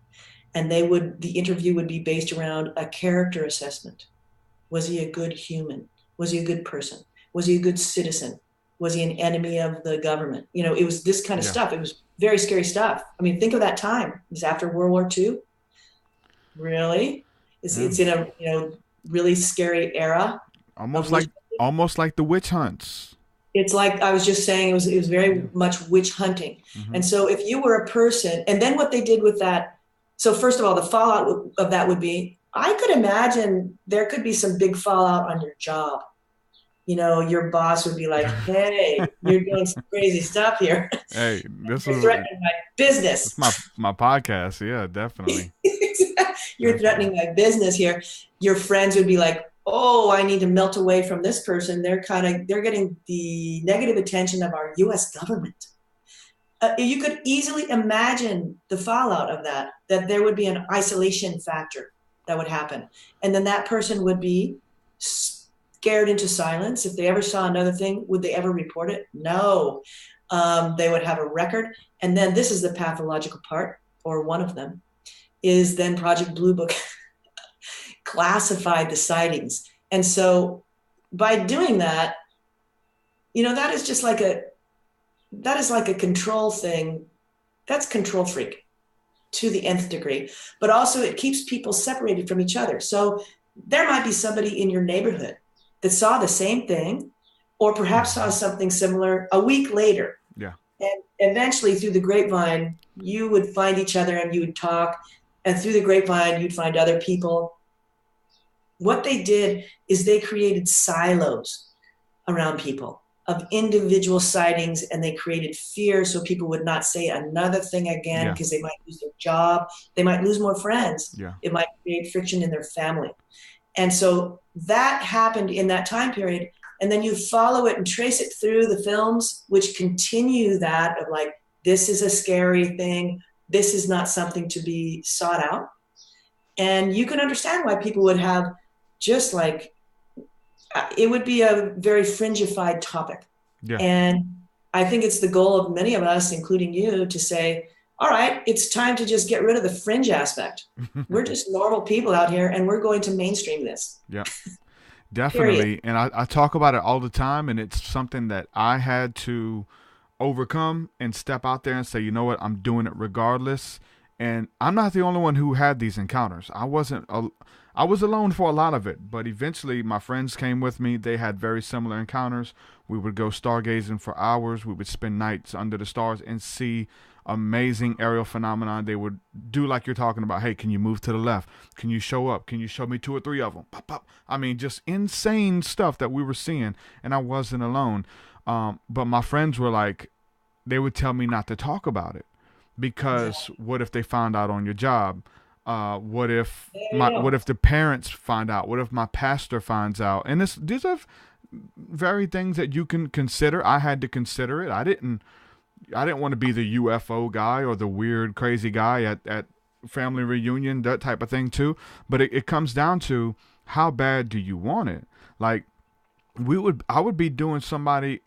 and the interview would be based around a character assessment. Was he a good human? Was he a good person? Was he a good citizen? Was he an enemy of the government? It was this kind of stuff. It was very scary stuff. I mean, think of that time. It was after World War II. Really? It's in a really scary era. Almost like the witch hunts. It's like I was just saying, it was very much witch hunting. And so if you were a person, and then what they did with that, so first of all, the fallout of that would be, I could imagine there could be some big fallout on your job. Your boss would be like, hey, you're doing some crazy stuff here. Hey, this you're is threatening my business. It's my podcast. Yeah, definitely. You're threatening my business here. Your friends would be like, oh, I need to melt away from this person. They're getting the negative attention of our U.S. government. You could easily imagine the fallout of that there would be an isolation factor that would happen. And then that person would be scared into silence. If they ever saw another thing, would they ever report it? No. They would have a record. And then this is the pathological part, or one of them, is then Project Blue Book classified the sightings. And so by doing that, that is just like a control thing. That's control freak to the nth degree. But also it keeps people separated from each other. So there might be somebody in your neighborhood that saw the same thing, or perhaps saw something similar a week later. Yeah. And eventually through the grapevine, you would find each other and you would talk. And through the grapevine, you'd find other people. What they did is they created silos around people of individual sightings, and they created fear so people would not say another thing again, because they might lose their job. They might lose more friends. Yeah. It might create friction in their family. And so that happened in that time period. And then you follow it and trace it through the films, which continue that of like, this is a scary thing. This is not something to be sought out. And you can understand why people would have just like, it would be a very fringified topic. Yeah. And I think it's the goal of many of us, including you, to say, all right, it's time to just get rid of the fringe aspect. We're just normal people out here, and we're going to mainstream this. Yeah, definitely. And I talk about it all the time, and it's something that I had to overcome and step out there and say, you know what, I'm doing it regardless. And I'm not the only one who had these encounters. I was alone for a lot of it, but eventually my friends came with me. They had very similar encounters. We would go stargazing for hours. We would spend nights under the stars and see amazing aerial phenomenon. They would do like you're talking about. Hey, can you move to the left? Can you show up? Can you show me 2 or 3 of them? Pop, pop. I mean, just insane stuff that we were seeing, and I wasn't alone. But my friends were like, they would tell me not to talk about it because what if they found out on your job? What if the parents find out? What if my pastor finds out? And these are very things that you can consider. I had to consider it. I didn't want to be the UFO guy or the weird, crazy guy at family reunion, that type of thing too. But it comes down to how bad do you want it? Like I would be doing somebody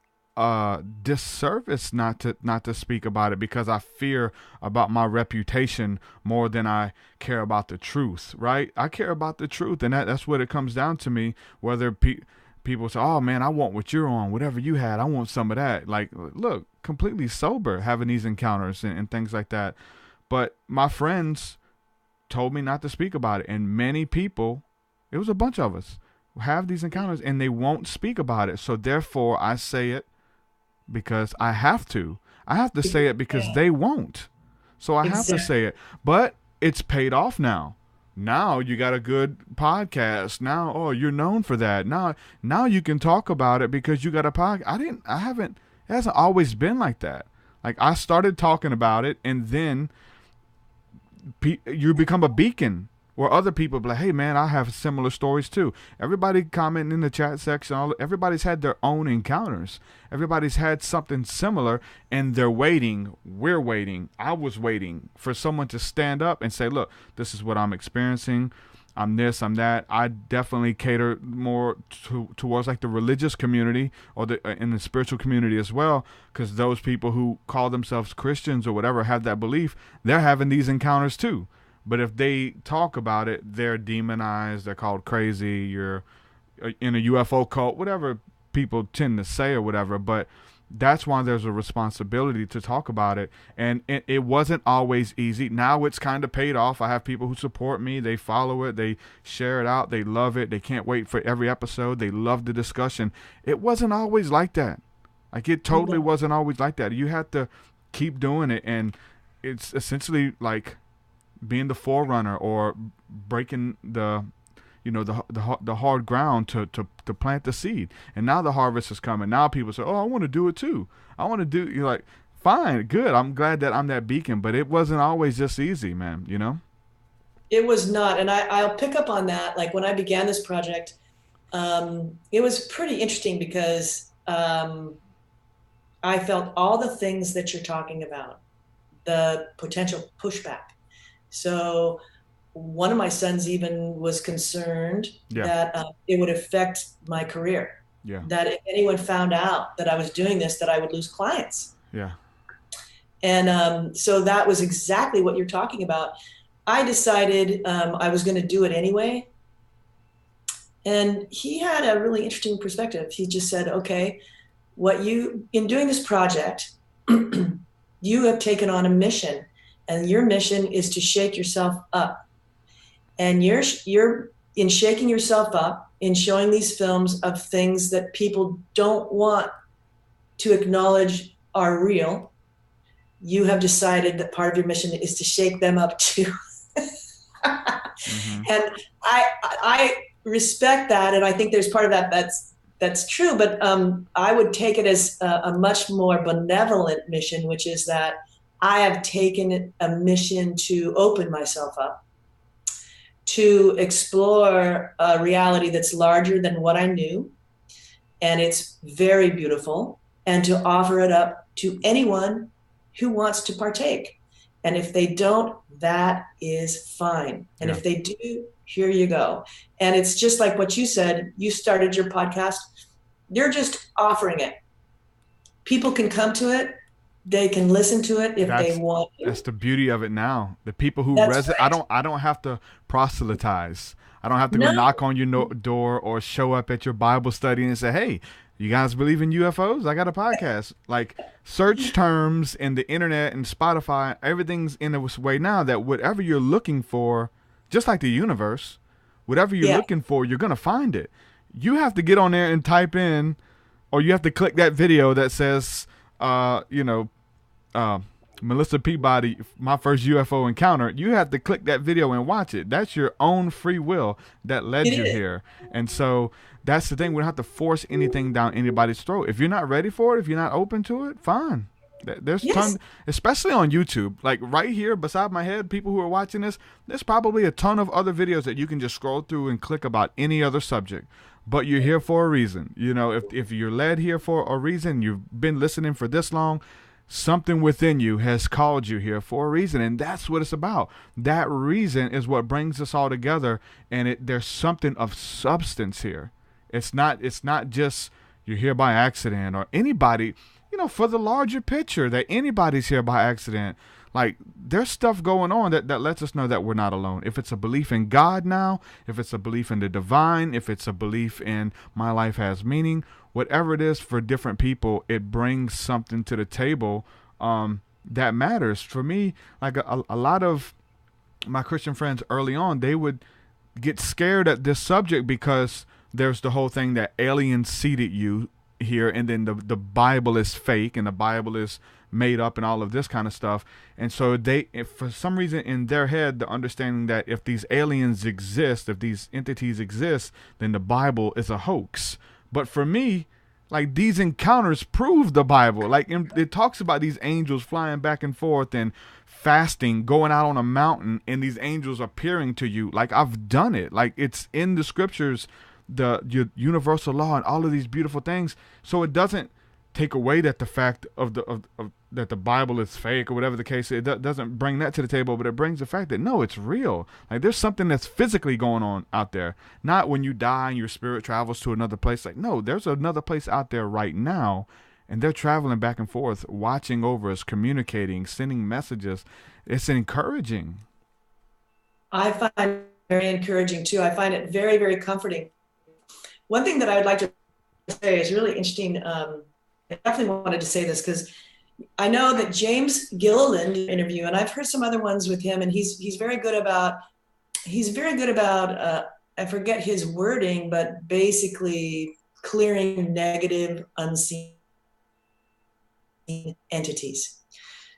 disservice not to speak about it because I fear about my reputation more than I care about the truth, right? I care about the truth, and that's what it comes down to me. Whether people say, oh man, I want what you're on, whatever you had, I want some of that. Like, look, completely sober having these encounters and things like that. But my friends told me not to speak about it, and many people, it was a bunch of us, have these encounters and they won't speak about it. So therefore I say it because I have to. I have to say it because they won't. So I have to say it. But it's paid off now. Now you got a good podcast. Now, oh, you're known for that. Now you can talk about it because you got a podcast. It hasn't always been like that. Like I started talking about it and then you become a beacon where other people be like, hey man, I have similar stories too. Everybody commenting in the chat section, everybody's had their own encounters. Everybody's had something similar and they're waiting. We're waiting. I was waiting for someone to stand up and say, look, this is what I'm experiencing. I'm this, I'm that. I definitely cater more towards like the religious community or in the spiritual community as well, because those people who call themselves Christians or whatever have that belief, they're having these encounters too. But if they talk about it, they're demonized, they're called crazy, you're in a UFO cult, whatever people tend to say or whatever. But that's why there's a responsibility to talk about it. And it wasn't always easy. Now it's kind of paid off. I have people who support me. They follow it. They share it out. They love it. They can't wait for every episode. They love the discussion. It wasn't always like that. Like it totally wasn't always like that. You had to keep doing it. And it's essentially like being the forerunner or breaking the hard ground to plant the seed. And now the harvest is coming. Now people say, oh, I want to do it too. I want to do. You're like, fine, good. I'm glad that I'm that beacon, but it wasn't always just easy, man. You know, it was not. And I'll pick up on that. Like when I began this project, it was pretty interesting because I felt all the things that you're talking about, the potential pushback. So one of my sons even was concerned that it would affect my career. Yeah. That if anyone found out that I was doing this, that I would lose clients. Yeah. And so that was exactly what you're talking about. I decided I was going to do it anyway. And he had a really interesting perspective. He just said, okay, in doing this project, you have taken on a mission. And your mission is to shake yourself up. And you're in shaking yourself up, in showing these films of things that people don't want to acknowledge are real. You have decided that part of your mission is to shake them up too. Mm-hmm. And I respect that. And I think there's part of that that's true. But I would take it as a much more benevolent mission, which is that I have taken a mission to open myself up, to explore a reality that's larger than what I knew, and it's very beautiful, and to offer it up to anyone who wants to partake. And if they don't, that is fine. And if they do, here you go. And it's just like what you said, you started your podcast, you're just offering it. People can come to it. They can listen to it if they want to. That's the beauty of it now. The people who resonate. Right. I don't have to proselytize. I don't have to go knock on your door or show up at your Bible study and say, hey, you guys believe in UFOs? I got a podcast. Like search terms in the internet and Spotify, everything's in a way now that whatever you're looking for, just like the universe, whatever you're looking for, you're going to find it. You have to get on there and type in, or you have to click that video that says, Melissa Peabody, my first UFO encounter, you have to click that video and watch it. That's your own free will that led you here. And so that's the thing. We don't have to force anything down anybody's throat. If you're not ready for it, if you're not open to it, fine. There's ton, especially on YouTube, like right here beside my head, people who are watching this, there's probably a ton of other videos that you can just scroll through and click about any other subject. But you're here for a reason. You know, if you're led here for a reason, you've been listening for this long, something within you has called you here for a reason, and that's what it's about. That reason is what brings us all together, and there's something of substance here. It's not just you're here by accident, or anybody, you know, for the larger picture that anybody's here by accident. Like, there's stuff going on that lets us know that we're not alone. If it's a belief in God now, if it's a belief in the divine, if it's a belief in my life has meaning, whatever it is for different people, it brings something to the table that matters. For me, like a lot of my Christian friends early on, they would get scared at this subject because there's the whole thing that aliens seeded you here, and then the Bible is fake and the Bible is made up and all of this kind of stuff. And so if for some reason in their head, the understanding that if these aliens exist, if these entities exist, then the Bible is a hoax. But for me, like, these encounters prove the Bible. Like, it talks about these angels flying back and forth and fasting, going out on a mountain, and these angels appearing to you. Like, I've done it. Like, it's in the scriptures, the universal law and all of these beautiful things. So it doesn't take away that the fact of that the Bible is fake or whatever the case is. It doesn't bring that to the table, but it brings the fact that no, it's real. Like, there's something that's physically going on out there. Not when you die and your spirit travels to another place. Like, no, there's another place out there right now, and they're traveling back and forth, watching over us, communicating, sending messages. It's encouraging. I find it very encouraging too. I find it very, very comforting. One thing that I would like to say is really interesting. I definitely wanted to say this because I know that James Gilliland interview, and I've heard some other ones with him, and he's very good about I forget his wording, but basically clearing negative, unseen entities.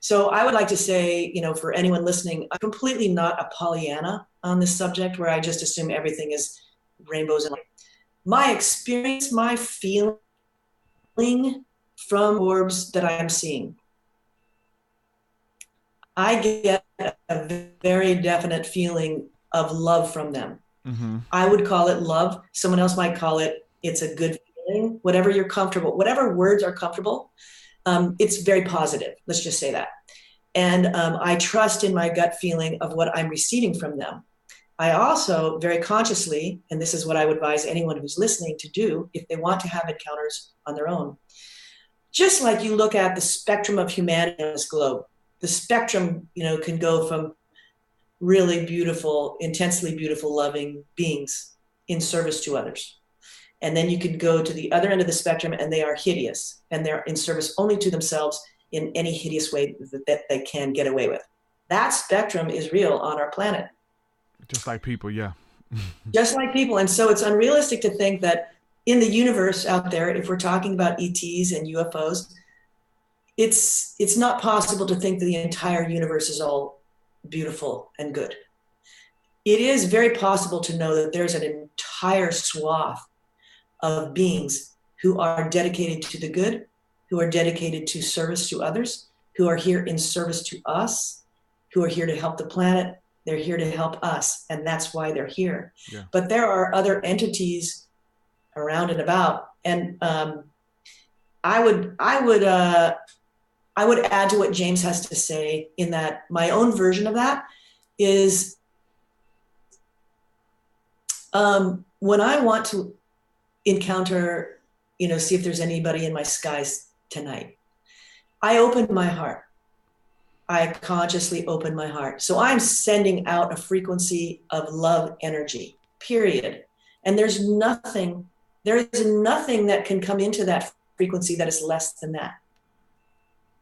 So I would like to say, you know, for anyone listening, I'm completely not a Pollyanna on this subject where I just assume everything is rainbows and light. My experience, my feeling from orbs that I am seeing, I get a very definite feeling of love from them. Mm-hmm. I would call it love. Someone else might call it, it's a good feeling. Whatever you're comfortable, whatever words are comfortable, it's very positive. Let's just say that. And I trust in my gut feeling of what I'm receiving from them. I also very consciously, and this is what I would advise anyone who's listening to do if they want to have encounters on their own. Just like you look at the spectrum of humanity on this globe, the spectrum, you know, can go from really beautiful, intensely beautiful, loving beings in service to others. And then you can go to the other end of the spectrum and they are hideous and they're in service only to themselves in any hideous way that they can get away with. That spectrum is real on our planet. Just like people, yeah. Just like people. And so it's unrealistic to think that in the universe out there, if we're talking about ETs and UFOs, it's not possible to think that the entire universe is all beautiful and good. It is very possible to know that there's an entire swath of beings who are dedicated to the good, who are dedicated to service to others, who are here in service to us, who are here to help the planet. They're here to help us, and that's why they're here. Yeah. But there are other entities around and about, and I would add to what James has to say in that my own version of that is when I want to encounter, you know, see if there's anybody in my skies tonight, I open my heart. I consciously open my heart. So I'm sending out a frequency of love energy, period. And there's nothing that can come into that frequency that is less than that.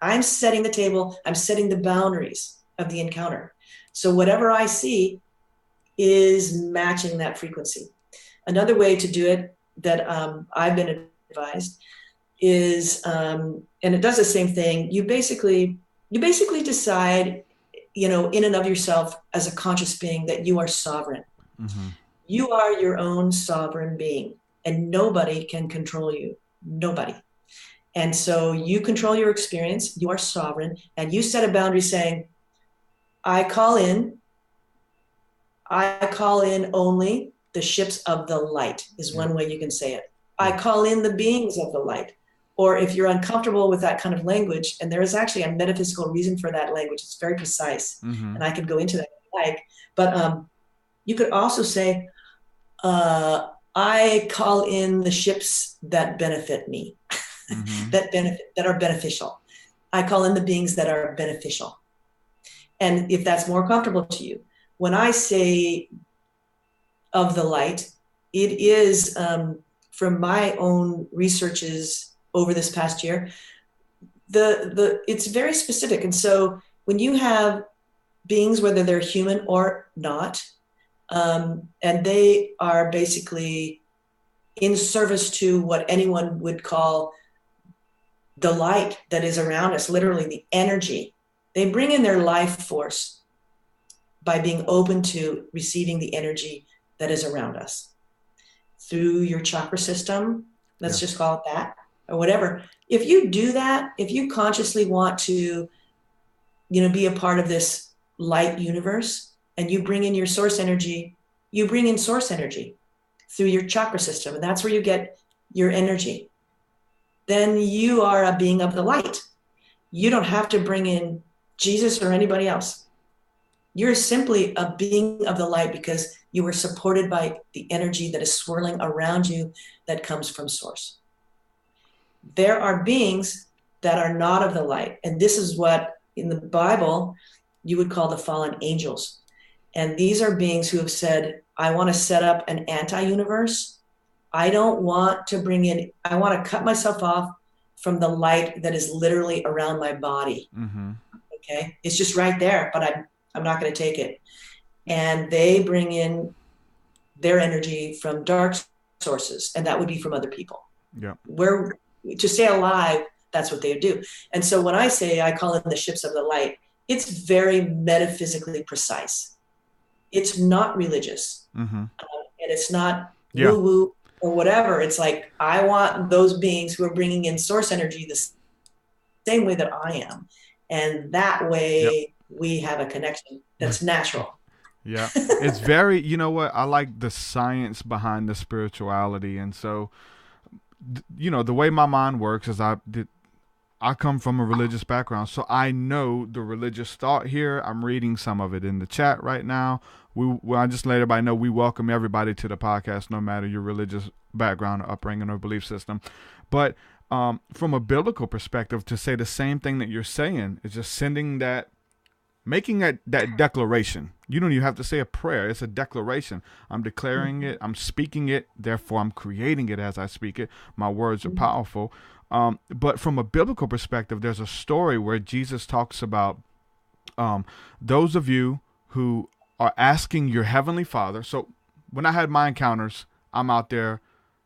I'm setting the table. I'm setting the boundaries of the encounter. So whatever I see is matching that frequency. Another way to do it that I've been advised is, and it does the same thing, you basically you basically decide, in and of yourself as a conscious being that you are sovereign. Mm-hmm. You are your own sovereign being, and nobody can control you. Nobody. And so you control your experience. You are sovereign, and you set a boundary saying, I call in only the ships of the light is one way you can say it. I call in the beings of the light. Or if you're uncomfortable with that kind of language, and there is actually a metaphysical reason for that language, it's very precise, and I can go into that if you like. But you could also say, I call in the ships that benefit me, that are beneficial. I call in the beings that are beneficial. And if that's more comfortable to you, when I say of the light, it is from my own researches over this past year, it's very specific. And so when you have beings, whether they're human or not, and they are basically in service to what anyone would call the light that is around us, literally the energy, they bring in their life force by being open to receiving the energy that is around us through your chakra system. Let's just call it that, or whatever. If you do that, if you consciously want to, be a part of this light universe, and you bring in your source energy, you bring in source energy through your chakra system, and that's where you get your energy. Then you are a being of the light. You don't have to bring in Jesus or anybody else. You're simply a being of the light because you were supported by the energy that is swirling around you that comes from source. There are beings that are not of the light. And this is what in the Bible you would call the fallen angels. And these are beings who have said, I want to set up an anti-universe. I don't want to bring in, I want to cut myself off from the light that is literally around my body. Okay. It's just right there, but I'm not going to take it. And they bring in their energy from dark sources, and that would be from other people. Yeah. Where to stay alive, that's what they would do. And so when I say I call in the ships of the light, it's very metaphysically precise. It's not religious. And it's not woo-woo or whatever. It's like, I want those beings who are bringing in source energy the same way that I am. And that way we have a connection that's natural. Yeah. It's very, you know what? I like the science behind the spirituality. And so, the way my mind works is I come from a religious background, so I know the religious thought here. I'm reading some of it in the chat right now. I just let everybody know we welcome everybody to the podcast, no matter your religious background or upbringing or belief system. But from a biblical perspective, to say the same thing that you're saying is just making that declaration. You don't even have to say a prayer. It's a declaration. I'm declaring it. I'm speaking it. Therefore, I'm creating it as I speak it. My words are powerful. But from a biblical perspective, there's a story where Jesus talks about those of you who are asking your heavenly Father. So when I had my encounters, I'm out there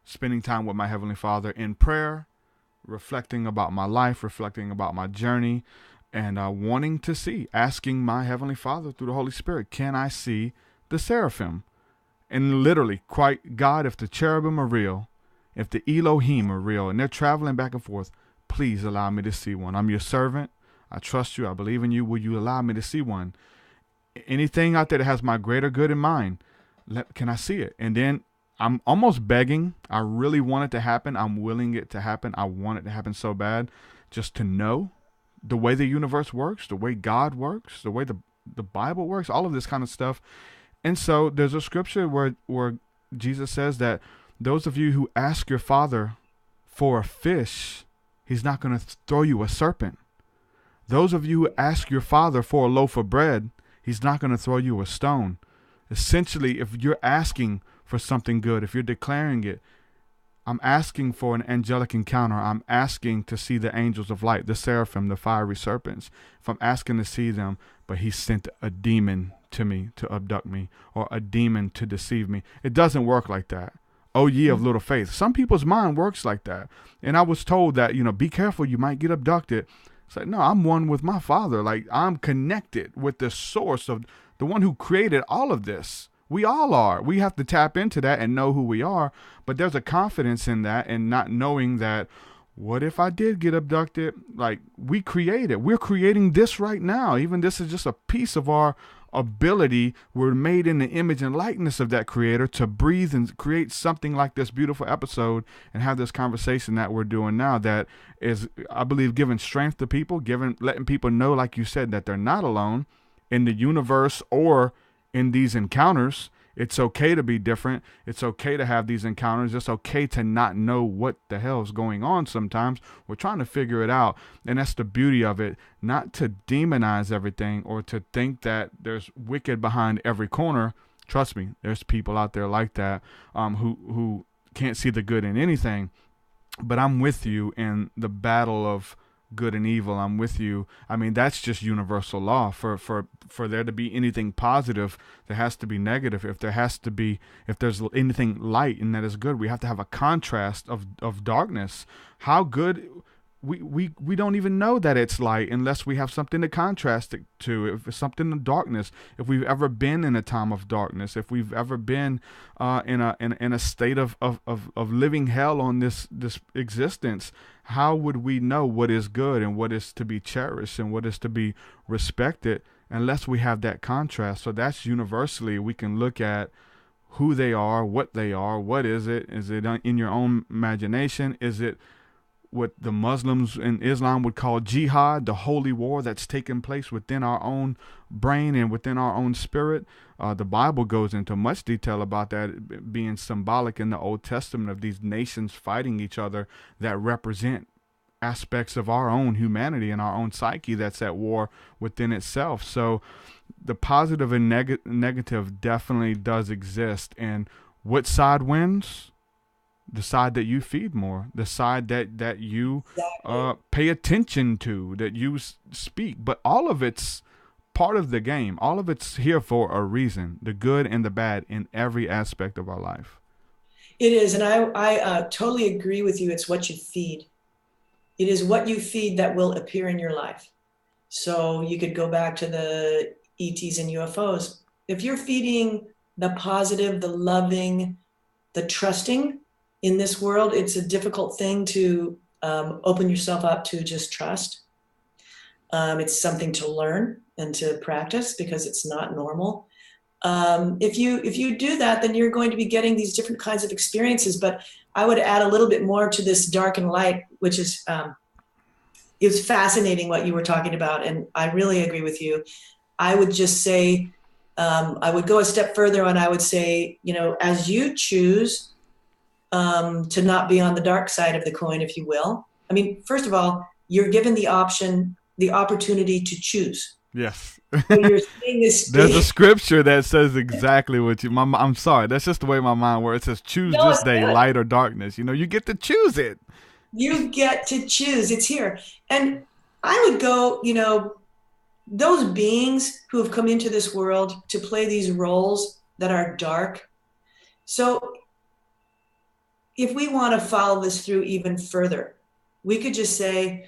spending time with my heavenly Father in prayer, reflecting about my life, reflecting about my journey, and wanting to see, asking my heavenly Father through the Holy Spirit, can I see the seraphim? And literally, quite, God, if the cherubim are real, if the Elohim are real, and they're traveling back and forth, please allow me to see one. I'm your servant. I trust you. I believe in you. Will you allow me to see one? Anything out there that has my greater good in mind, can I see it? And then I'm almost begging. I really want it to happen. I'm willing it to happen. I want it to happen so bad, just to know the way the universe works, the way God works, the way the Bible works, all of this kind of stuff. And so there's a scripture where Jesus says that those of you who ask your Father for a fish, he's not going to throw you a serpent. Those of you who ask your Father for a loaf of bread, he's not going to throw you a stone. Essentially, if you're asking for something good, if you're declaring it, I'm asking for an angelic encounter. I'm asking to see the angels of light, the seraphim, the fiery serpents. If I'm asking to see them, but he sent a demon to me to abduct me, or a demon to deceive me. It doesn't work like that. Oh, ye of little faith. Some people's mind works like that. And I was told that, be careful, you might get abducted. It's like, no, I'm one with my Father. Like, I'm connected with the source of the one who created all of this. We all are. We have to tap into that and know who we are. But there's a confidence in that, and not knowing that, what if I did get abducted? Like, we're creating this right now. Even this is just a piece of our ability. We're made in the image and likeness of that creator to breathe and create something like this beautiful episode and have this conversation that we're doing now, that is, I believe, giving strength to people, letting people know, like you said, that they're not alone in the universe or in these encounters. It's okay to be different. It's okay to have these encounters. It's okay to not know what the hell is going on sometimes. We're trying to figure it out. And that's the beauty of it. Not to demonize everything or to think that there's wicked behind every corner. Trust me, there's people out there like that, who can't see the good in anything. But I'm with you in the battle of good and evil. I'm with you. I mean, that's just universal law. For there to be anything positive, there has to be negative. If there's anything light and that is good, we have to have a contrast of darkness. How good, we don't even know that it's light unless we have something to contrast it to. If it's something in darkness, if we've ever been in a time of darkness, if we've ever been in a state of living hell on this existence, how would we know what is good and what is to be cherished and what is to be respected unless we have that contrast? So that's universally, we can look at who they are, what they are, what is it? Is it in your own imagination? Is it what the Muslims and Islam would call jihad, the holy war that's taking place within our own brain and within our own spirit? The Bible goes into much detail about that being symbolic in the Old Testament of these nations fighting each other that represent aspects of our own humanity and our own psyche that's at war within itself. So the positive and negative definitely does exist. And what side wins? The side that you feed more, the side that you pay attention to, that you speak. But all of it's part of the game. All of it's here for a reason, the good and the bad in every aspect of our life. It is. And I totally agree with you. It's what you feed. It is what you feed that will appear in your life. So you could go back to the ETs and UFOs. If you're feeding the positive, the loving, the trusting in this world, it's a difficult thing to open yourself up to just trust. It's something to learn and to practice because it's not normal. If you do that, then you're going to be getting these different kinds of experiences. But I would add a little bit more to this dark and light, which is it's fascinating what you were talking about, and I really agree with you. I would just say, I would go a step further, and I would say, as you choose to not be on the dark side of the coin, if you will. I mean, first of all, you're given the opportunity to choose. Yes. So you're seeing this. There's a scripture that says exactly what I'm sorry. That's just the way my mind works. It says, choose this day, light or darkness. You get to choose it. You get to choose. It's here. And I would go, those beings who have come into this world to play these roles that are dark. So if we want to follow this through even further, we could just say,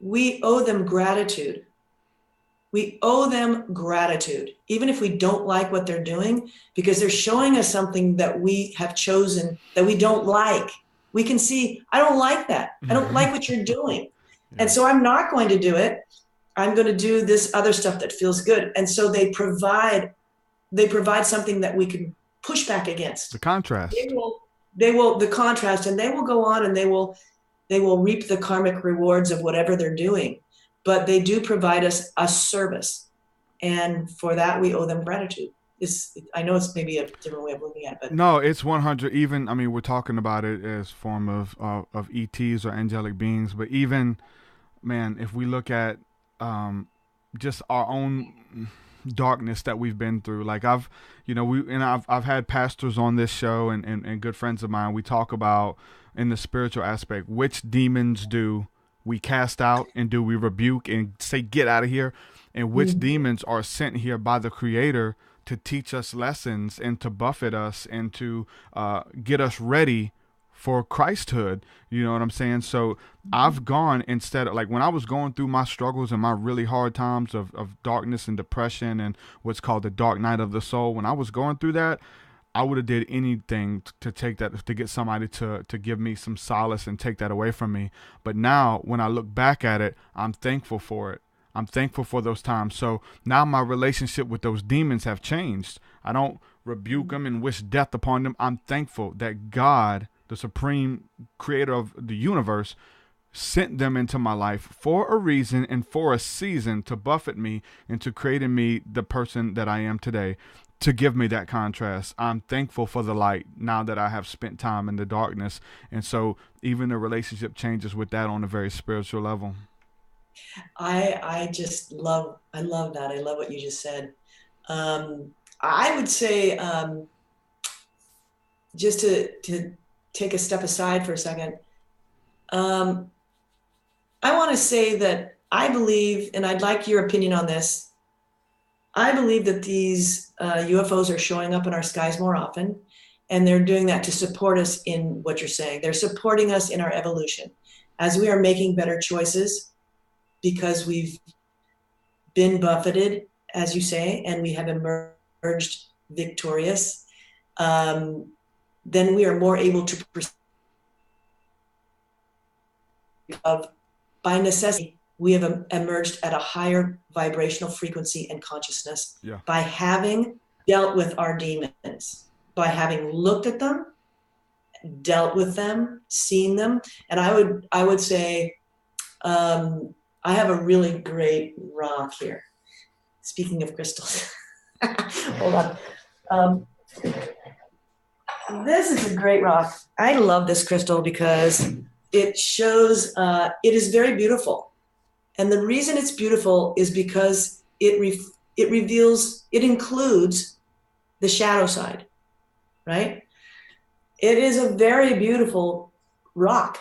we owe them gratitude. We owe them gratitude, even if we don't like what they're doing, because they're showing us something that we have chosen that we don't like. We can see, I don't like that. I don't like what you're doing. Yeah. And so I'm not going to do it. I'm going to do this other stuff that feels good. And so they provide something that we can push back against. The contrast. They will the contrast, and they will go on and they will reap the karmic rewards of whatever they're doing. But they do provide us a service. And for that, we owe them gratitude. I know it's maybe a different way of looking at it, but no, it's 100. Even, I mean, we're talking about it as form of ETs or angelic beings, but even, man, if we look at just our own darkness that we've been through, like I've had pastors on this show and good friends of mine. We talk about in the spiritual aspect, which demons do we cast out and do we rebuke and say, get out of here, and which demons are sent here by the Creator to teach us lessons and to buffet us and to get us ready for Christhood. You know what I'm saying? So I've gone, instead of, like, when I was going through my struggles and my really hard times of darkness and depression and what's called the dark night of the soul, when I was going through that, I would have did anything to take that, to get somebody to give me some solace and take that away from me. But now when I look back at it, I'm thankful for it. I'm thankful for those times. So now my relationship with those demons have changed. I don't rebuke them and wish death upon them. I'm thankful that God, the supreme creator of the universe, sent them into my life for a reason and for a season to buffet me into creating me the person that I am today, to give me that contrast. I'm thankful for the light now that I have spent time in the darkness. And so even the relationship changes with that on a very spiritual level. I love that. I love what you just said. I would say, just to take a step aside for a second, I want to say that I believe, and I'd like your opinion on this, I believe that these UFOs are showing up in our skies more often, and they're doing that to support us in what you're saying. They're supporting us in our evolution as we are making better choices, because we've been buffeted, as you say, and we have emerged victorious. Then we are more able to perceive. By necessity, we have emerged at a higher vibrational frequency and consciousness by having dealt with our demons, by having looked at them, dealt with them, seen them. And I would say, I have a really great rock here. Speaking of crystals, hold on. This is a great rock. I love this crystal because it shows, it is very beautiful. And the reason it's beautiful is because it reveals, it includes the shadow side, right? It is a very beautiful rock.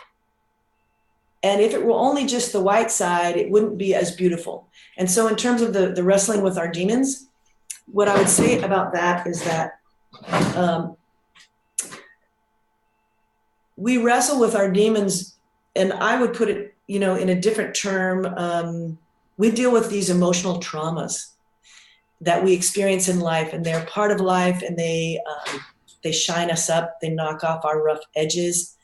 And if it were only just the white side, it wouldn't be as beautiful. And so in terms of the wrestling with our demons, what I would say about that is that we wrestle with our demons, and I would put it, in a different term. We deal with these emotional traumas that we experience in life, and they're part of life, and they shine us up, they knock off our rough edges.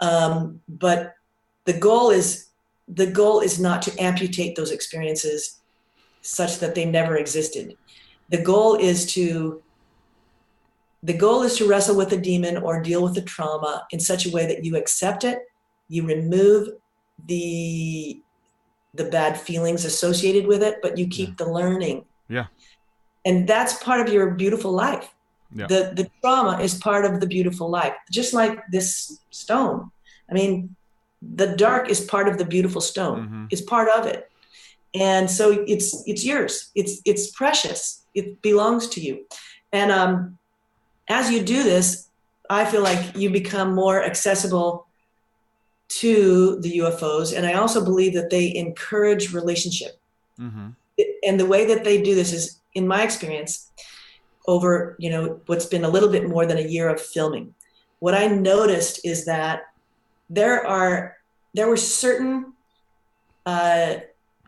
But the goal is not to amputate those experiences such that they never existed. The goal is to wrestle with the demon or deal with the trauma in such a way that you accept it, you remove the bad feelings associated with it, but you keep the learning. Yeah. And that's part of your beautiful life. Yeah. The trauma is part of the beautiful life. Just like this stone. I mean, the dark is part of the beautiful stone. Mm-hmm. It's part of it. And so it's yours. It's precious. It belongs to you. And as you do this, I feel like you become more accessible to the UFOs. And I also believe that they encourage relationship. Mm-hmm. And the way that they do this is, in my experience, over, what's been a little bit more than a year of filming, what I noticed is that there were certain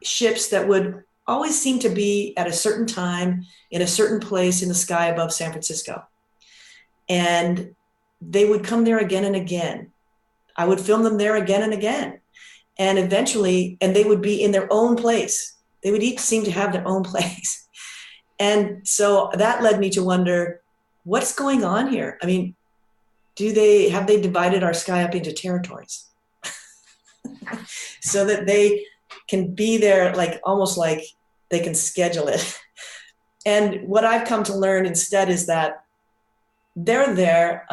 ships that would always seem to be at a certain time in a certain place in the sky above San Francisco. And they would come there again and again. I would film them there again and again. And eventually, and they would be in their own place. They would each seem to have their own place. And so that led me to wonder, what's going on here? I mean, have they divided our sky up into territories so that they can be there, almost like they can schedule it? And what I've come to learn instead is that they're there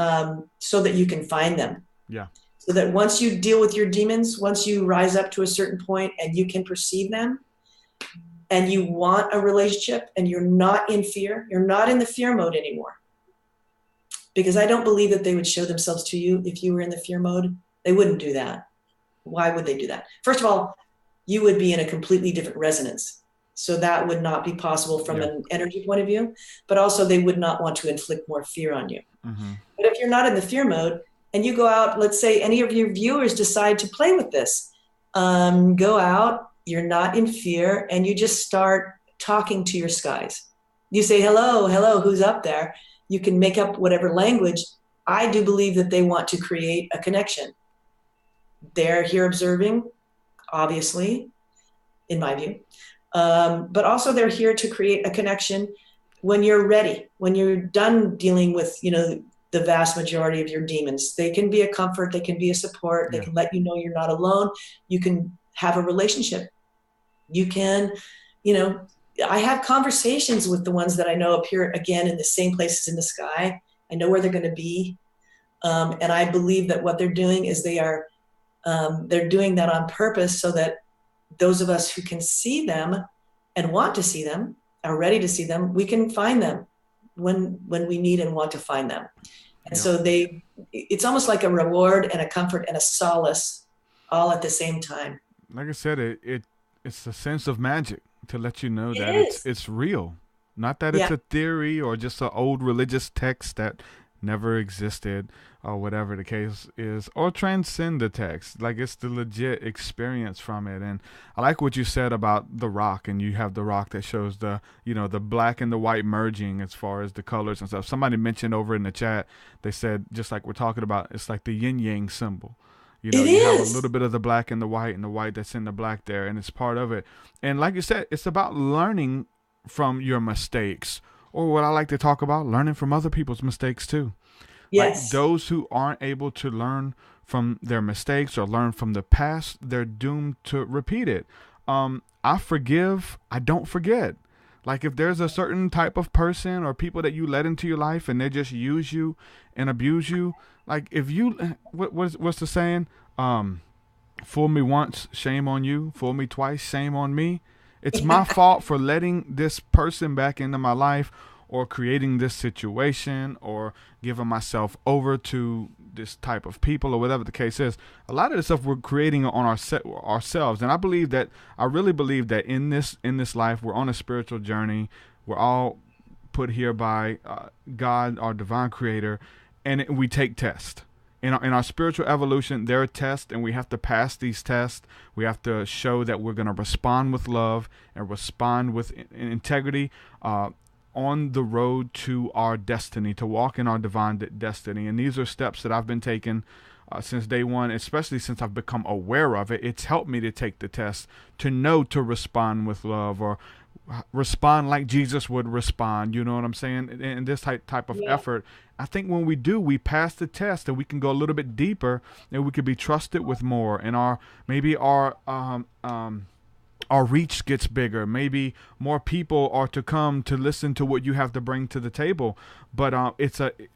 so that you can find them. Yeah. So that once you deal with your demons, once you rise up to a certain point and you can perceive them, and you want a relationship, and you're not in fear, you're not in the fear mode anymore. Because I don't believe that they would show themselves to you if you were in the fear mode. They wouldn't do that. Why would they do that? First of all, you would be in a completely different resonance. So that would not be possible from an energy point of view. But also they would not want to inflict more fear on you. Mm-hmm. But if you're not in the fear mode, and you go out, let's say any of your viewers decide to play with this, go out, you're not in fear, and you just start talking to your skies. You say, hello, hello, who's up there? You can make up whatever language. I do believe that they want to create a connection. They're here observing, obviously, in my view, but also they're here to create a connection when you're ready, when you're done dealing with, the vast majority of your demons. They can be a comfort, they can be a support, they can let you know you're not alone. You can have a relationship. You can, I have conversations with the ones that I know appear again in the same places in the sky. I know where they're going to be. And I believe that what they're doing is they're doing that on purpose so that those of us who can see them and want to see them, are ready to see them, we can find them when we need and want to find them. And so it's almost like a reward and a comfort and a solace all at the same time. Like I said, it's a sense of magic to let you know that it's real. Not that it's a theory or just an old religious text that never existed or whatever the case is, or transcend the text. Like, it's the legit experience from it. And I like what you said about the rock, and you have the rock that shows the black and the white merging as far as the colors and stuff. Somebody mentioned over in the chat, they said, just like we're talking about, it's like the yin yang symbol. You have a little bit of the black and the white that's in the black there, and it's part of it. And like you said, it's about learning from your mistakes, or what I like to talk about, learning from other people's mistakes too. Yes. Like, those who aren't able to learn from their mistakes or learn from the past, they're doomed to repeat it. I forgive, I don't forget. Like, if there's a certain type of person or people that you let into your life and they just use you and abuse you, like, if you, what's the saying? Fool me once, shame on you. Fool me twice, shame on me. It's my fault for letting this person back into my life, or creating this situation, or giving myself over to this type of people, or whatever the case is. A lot of the stuff we're creating on ourselves. And I really believe that in this life, we're on a spiritual journey. We're all put here by God, our divine creator, and we take tests. In our spiritual evolution, there are tests, and we have to pass these tests. We have to show that we're going to respond with love and respond with integrity on the road to our destiny, to walk in our divine destiny. And these are steps that I've been taking since day one, especially since I've become aware of it. It's helped me to take the test, to know to respond with love, or respond like Jesus would respond. You know what I'm saying? And this type of effort, I think when we do, we pass the test, and we can go a little bit deeper, and we can be trusted with more, and our reach gets bigger. Maybe more people are to come to listen to what you have to bring to the table. But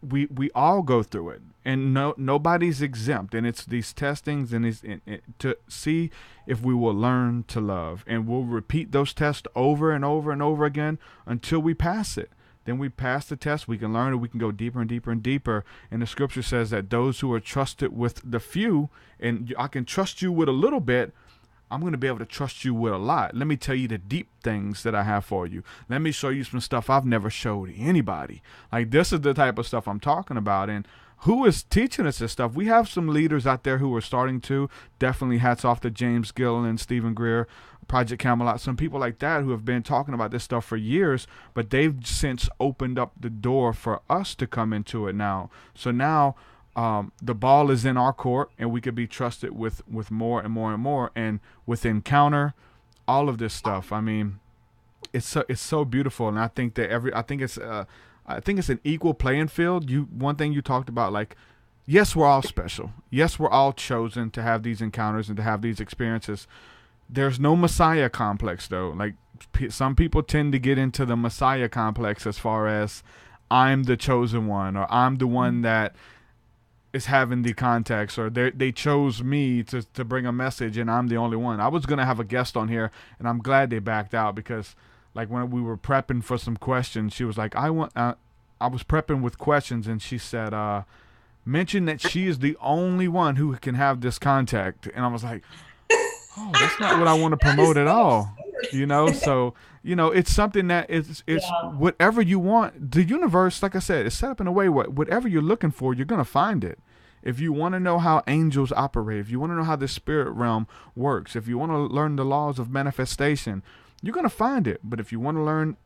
we all go through it, and nobody's exempt. And it's these testings, and to see if we will learn to love, and we'll repeat those tests over and over and over again until we pass it. Then we pass the test, we can learn, and we can go deeper and deeper and deeper. And the scripture says that those who are trusted with the few, and I can trust you with a little bit, I'm going to be able to trust you with a lot. Let me tell you the deep things that I have for you. Let me show you some stuff I've never showed anybody. Like, this is the type of stuff I'm talking about. And who is teaching us this stuff? We have some leaders out there who are starting to. Definitely hats off to James Gilliland, Stephen Greer, Project Camelot, some people like that who have been talking about this stuff for years, but they've since opened up the door for us to come into it now. So now the ball is in our court, and we could be trusted with more and more and more. And with Encounter, all of this stuff, I mean, it's so beautiful. And I think that I think it's an equal playing field. One thing you talked about, like, yes, we're all special. Yes, we're all chosen to have these encounters and to have these experiences. There's no Messiah complex, though. Like, some people tend to get into the Messiah complex as far as, I'm the chosen one, or I'm the one that is having the contacts, or they chose me to bring a message, and I'm the only one. I was going to have a guest on here, and I'm glad they backed out, because, like, when we were prepping for some questions, she was like, I was prepping with questions, and she said, mention that she is the only one who can have this contact. And I was like, oh, that's not what I want to promote at all. So, it's something that it's whatever you want. The universe, like I said, is set up in a way where whatever you're looking for, you're going to find it. If you want to know how angels operate, if you want to know how the spirit realm works, if you want to learn the laws of manifestation, you're going to find it. But if you want to learn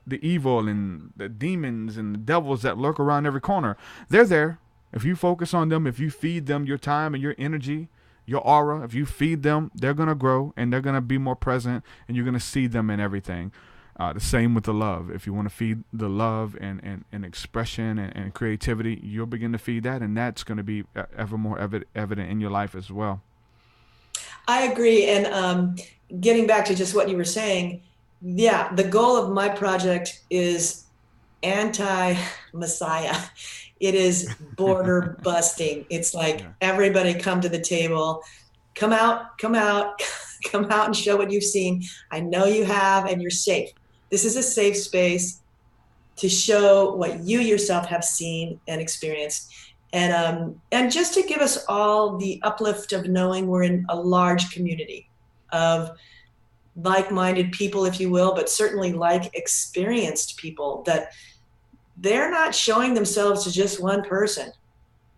the evil and the demons and the devils that lurk around every corner, they're there. If you focus on them, if you feed them your time and your energy, your aura, if you feed them, they're going to grow and they're going to be more present, and you're going to see them in everything. The same with the love. If you want to feed the love and expression and creativity, you'll begin to feed that, and that's going to be ever more evident in your life as well. I agree. And getting back to just what you were saying, yeah, the goal of my project is anti-Messiah. It is border busting. It's like, everybody come to the table, come out and show what you've seen. I know you have, and you're safe. This is a safe space to show what you yourself have seen and experienced. And just to give us all the uplift of knowing we're in a large community of like-minded people, if you will, but certainly like experienced people, that they're not showing themselves to just one person.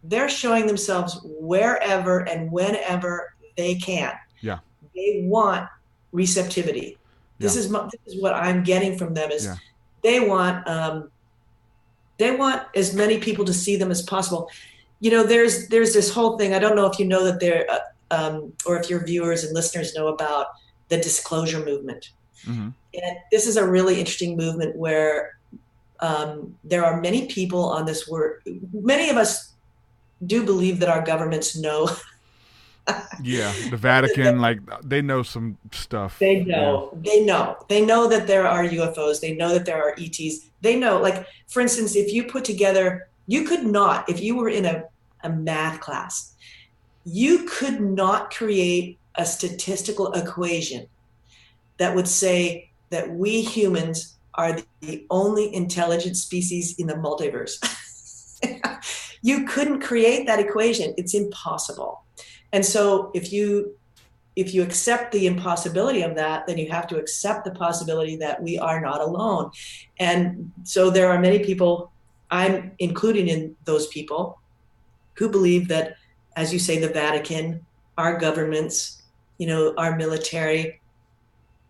They're showing themselves wherever and whenever they can. Yeah. They want receptivity. Yeah. This is what I'm getting from them is they want as many people to see them as possible. You know, there's this whole thing. I don't know if you know that there, or if your viewers and listeners know about the disclosure movement. Mm-hmm. And this is a really interesting movement where there are many people on this world. Many of us do believe that our governments know. Yeah, the Vatican, like, they know some stuff. They know that there are UFOs. They know that there are ETs. They know, like, for instance, if you put together, you could not, if you were in a math class, you could not create a statistical equation that would say that we humans are the only intelligent species in the multiverse. You couldn't create that equation. It's impossible. And so if you accept the impossibility of that, then you have to accept the possibility that we are not alone. And so there are many people, I'm including in those people, who believe that, as you say, the Vatican, our governments, you know, our military,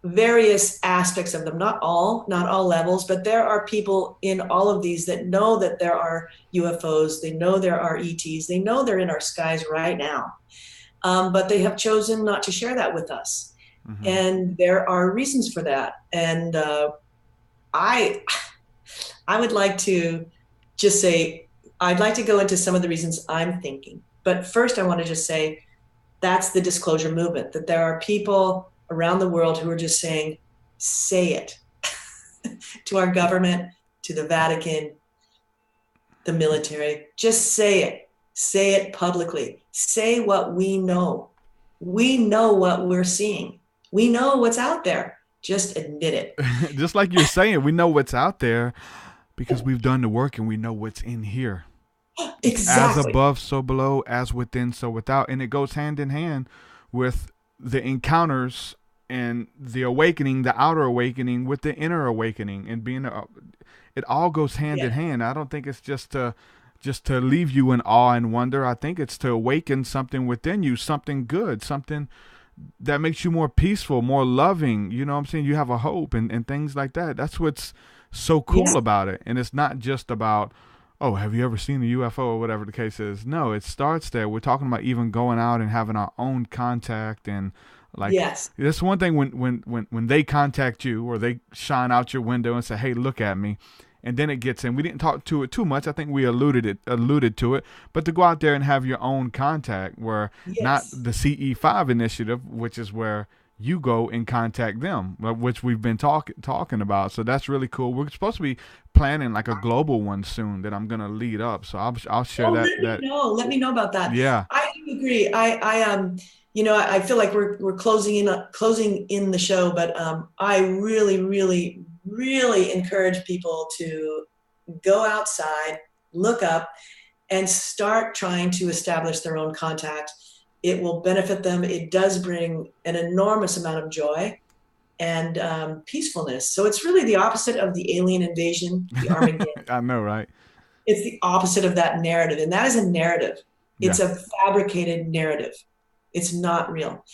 various aspects of them, not all levels, but there are people in all of these that know that there are UFOs, they know there are ETs, they know they're in our skies right now. But they have chosen not to share that with us. Mm-hmm. And there are reasons for that. And I would like to just say, I'd like to go into some of the reasons I'm thinking. But first, I want to just say that's the disclosure movement, that there are people around the world who are just saying, say it to our government, to the Vatican, the military. Just say it. Say it publicly. Say what we know. We know what we're seeing. We know what's out there. Just admit it. Just like you're saying, we know what's out there because we've done the work and we know what's in here. Exactly. As above, so below, as within, so without. And it goes hand in hand with the encounters and the awakening, the outer awakening with the inner awakening, and being it all goes hand in hand. I don't think it's just to leave you in awe and wonder. I think it's to awaken something within you, something good, something that makes you more peaceful, more loving. You know what I'm saying? You have a hope and things like that. That's what's so cool about it. And it's not just about, oh, have you ever seen a UFO or whatever the case is? No, it starts there. We're talking about even going out and having our own contact, and like, that's one thing when they contact you or they shine out your window and say, hey, look at me. And then it gets in. We didn't talk to it too much. I think we alluded to it. But to go out there and have your own contact, where not the CE5 initiative, which is where you go and contact them, which we've been talking about. So that's really cool. We're supposed to be planning like a global one soon that I'm gonna lead up. So I'll share that. Let me know about that. Yeah, I do agree. I feel like we're closing in the show, but I really encourage people to go outside, look up, and start trying to establish their own contact. It will benefit them. It does bring an enormous amount of joy and peacefulness. So it's really the opposite of the alien invasion, the Armageddon. I know, right? It's the opposite of that narrative. And that is a narrative. It's a fabricated narrative. It's not real.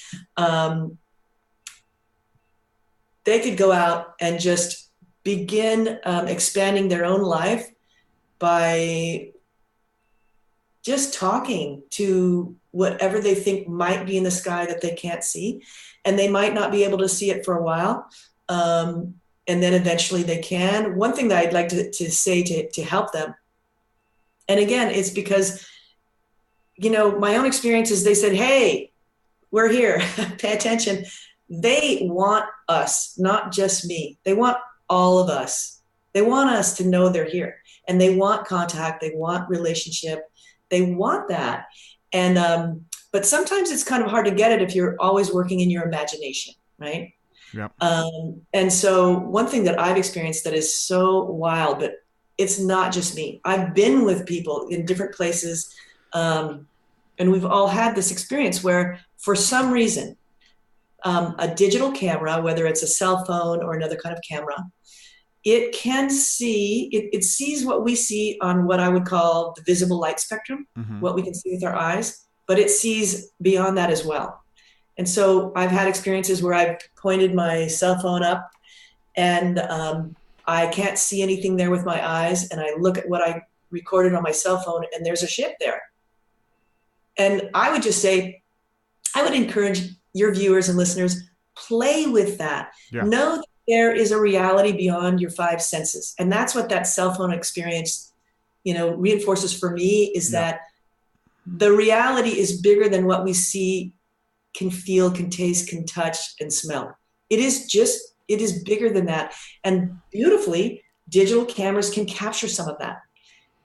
They could go out and just begin expanding their own life by just talking to whatever they think might be in the sky that they can't see. And they might not be able to see it for a while. And then eventually they can. One thing that I'd like to say to help them, and again, it's because, my own experience is they said, hey, we're here, pay attention. They want us, not just me. They want all of us. They want us to know they're here. And they want contact. They want relationship. They want that. And but sometimes it's kind of hard to get it if you're always working in your imagination, right? Yep. And so one thing that I've experienced that is so wild, but it's not just me. I've been with people in different places, and we've all had this experience where, for some reason, a digital camera, whether it's a cell phone or another kind of camera, it can see, it sees what we see on what I would call the visible light spectrum, what we can see with our eyes, but it sees beyond that as well. And so I've had experiences where I've pointed my cell phone up and I can't see anything there with my eyes, and I look at what I recorded on my cell phone and there's a ship there. And I would just say, I would encourage your viewers and listeners, play with that. Yeah. Know that there is a reality beyond your five senses. And that's what that cell phone experience, reinforces for me, is that the reality is bigger than what we see, can feel, can taste, can touch, and smell. It is bigger than that. And beautifully, digital cameras can capture some of that.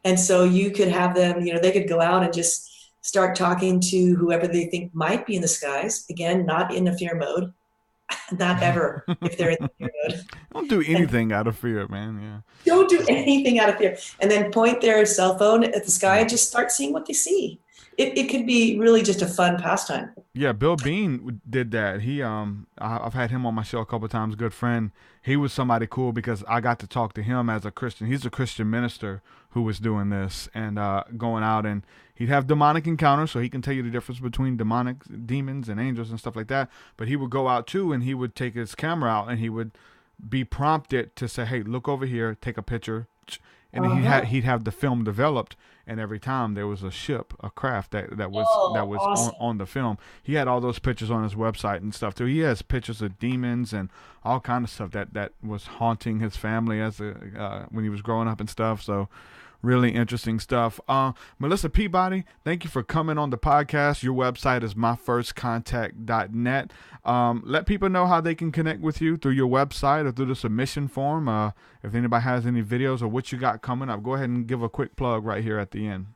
And so you could have them, they could go out and just start talking to whoever they think might be in the skies. Again, not in a fear mode. Not ever, if they're in the fear mode. Don't do anything out of fear, man. Yeah. Don't do anything out of fear. And then point their cell phone at the sky and just start seeing what they see. It could be really just a fun pastime. Yeah, Bill Bean did that. He I've had him on my show a couple of times, good friend. He was somebody cool because I got to talk to him as a Christian. He's a Christian minister who was doing this and going out, and he'd have demonic encounters, so he can tell you the difference between demons and angels and stuff like that. But he would go out too, and he would take his camera out, and he would be prompted to say, hey, look over here, take a picture. And then he'd have the film developed, and every time there was a ship, a craft that was awesome. on the film. He had all those pictures on his website and stuff too. He has pictures of demons and all kind of stuff that was haunting his family as when he was growing up and stuff. So really interesting stuff. Melissa Peabody, thank you for coming on the podcast. Your website is myfirstcontact.net. Let people know how they can connect with you through your website or through the submission form. If anybody has any videos or what you got coming up, go ahead and give a quick plug right here at the end.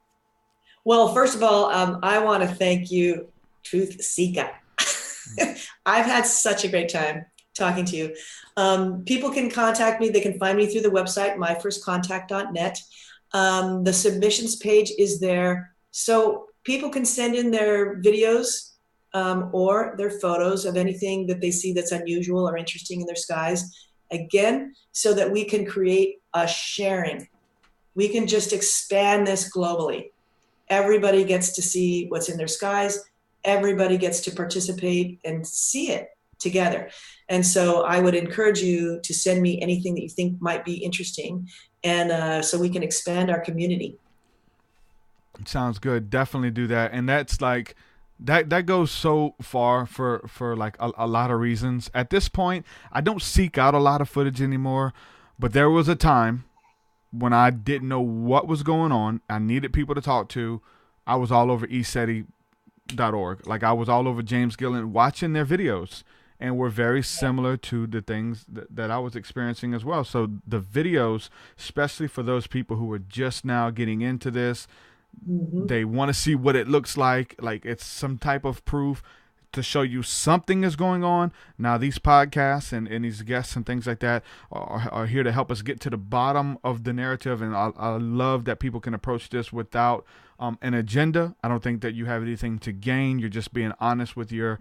Well, first of all, I want to thank you, TruthSeekah. I've had such a great time talking to you. People can contact me. They can find me through the website, myfirstcontact.net. The submissions page is there, so people can send in their videos or their photos of anything that they see that's unusual or interesting in their skies, again, so that we can create a sharing. We can just expand this globally. Everybody gets to see what's in their skies. Everybody gets to participate and see it together. And so I would encourage you to send me anything that you think might be interesting, and so we can expand our community. Sounds good. Definitely do that. And that's like that goes so far for like a lot of reasons. At this point, I don't seek out a lot of footage anymore, but there was a time when I didn't know what was going on. I needed people to talk to. I was all over ECETI.org. Like I was all over James Gilliland watching their videos. And were very similar to the things that I was experiencing as well. So the videos, especially for those people who are just now getting into this, they want to see what it looks like it's some type of proof to show you something is going on. Now these podcasts and these guests and things like that are here to help us get to the bottom of the narrative. And I love that people can approach this without an agenda. I don't think that you have anything to gain. You're just being honest with your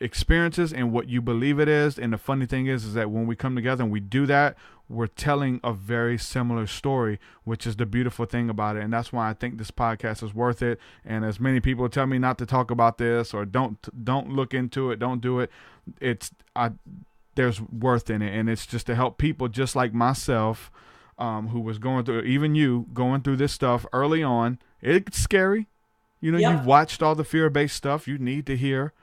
experiences and what you believe it is. And the funny thing is that when we come together and we do that, we're telling a very similar story, which is the beautiful thing about it. And that's why I think this podcast is worth it. And as many people tell me not to talk about this, or don't look into it, don't do it, there's worth in it. And it's just to help people just like myself, who was going through, even you going through this stuff early on. It's scary. You know, You've watched all the fear-based stuff. You need to hear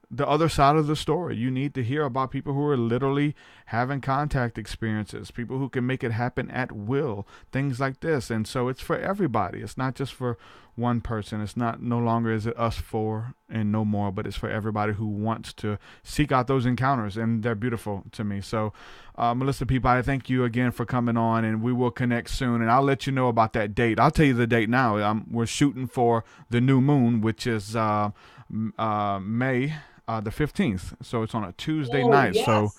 the other side of the story. You need to hear about people who are literally having contact experiences, people who can make it happen at will, things like this. And so it's for everybody. It's not just for one person. It's not, no longer is it us four and no more, but it's for everybody who wants to seek out those encounters, and they're beautiful to me. So Melissa Peabody, thank you again for coming on, and we will connect soon, and I'll let you know about that date. I'll tell you the date now. We're shooting for the new moon, which is May the 15th. So it's on a Tuesday night. Yes. So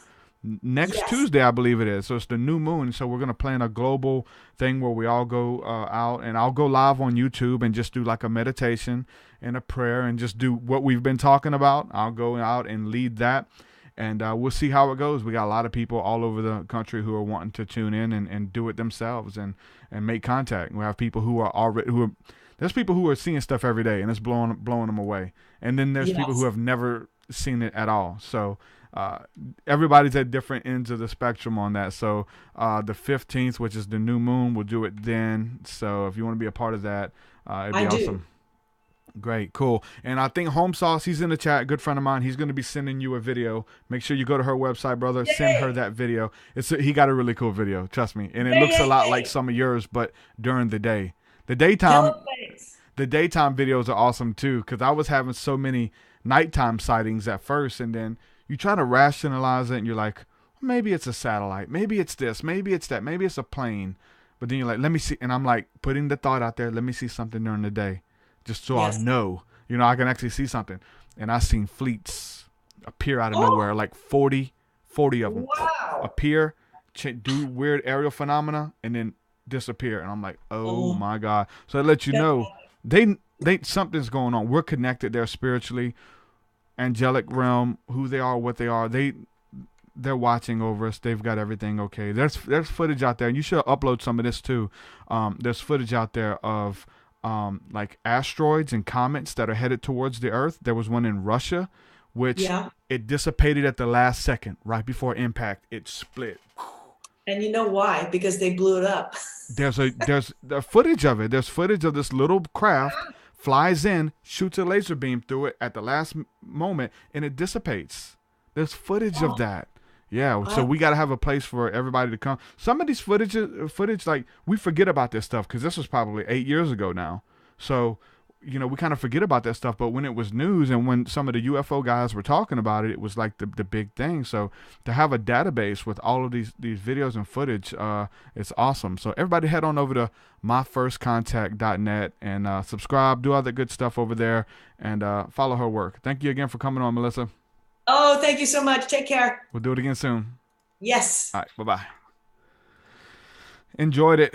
next Tuesday, I believe it is. So it's the new moon. So we're going to plan a global thing where we all go out, and I'll go live on YouTube and just do like a meditation and a prayer and just do what we've been talking about. I'll go out and lead that, and we'll see how it goes. We got a lot of people all over the country who are wanting to tune in and do it themselves and make contact. We have people who are already, there's people who are seeing stuff every day, and it's blowing them away. And then there's people who have never seen it at all. So everybody's at different ends of the spectrum on that. So the 15th, which is the new moon, we'll do it then. So if you want to be a part of that, it'd be awesome. Great, cool. And I think Home Sauce, he's in the chat, good friend of mine. He's going to be sending you a video. Make sure you go to her website, brother. Yay. Send her that video. He got a really cool video, trust me. And it looks a lot like some of yours, but during the day. The daytime videos are awesome too, because I was having so many nighttime sightings at first, and then you try to rationalize it, and you're like, maybe it's a satellite, maybe it's this, maybe it's that, maybe it's a plane. But then you're like, let me see, and I'm like putting the thought out there, let me see something during the day, just so I know, I can actually see something. And I seen fleets appear out of nowhere, like 40 of them appear, do weird aerial phenomena, and then disappear. And I'm like, oh my God. So I let you know, they something's going on. We're connected there spiritually, angelic realm, who they are, what they are. They're watching over us. They've got everything okay. There's footage out there, and you should upload some of this too. There's footage out there of like asteroids and comets that are headed towards the Earth. There was one in Russia, which it dissipated at the last second, right before impact. It split. And you know why? Because they blew it up. There's footage of it. There's footage of this little craft flies in, shoots a laser beam through it at the last moment, and it dissipates. There's footage of that. Yeah, so we got to have a place for everybody to come. Some of these footage, like, we forget about this stuff because this was probably 8 years ago now. So, we kind of forget about that stuff. But when it was news and when some of the UFO guys were talking about it, it was like the big thing. So to have a database with all of these videos and footage, it's awesome. So everybody head on over to myfirstcontact.net and subscribe, do all that good stuff over there, and follow her work. Thank you again for coming on, Melissa. Oh, thank you so much. Take care. We'll do it again soon. Yes. All right. Bye-bye. Enjoyed it,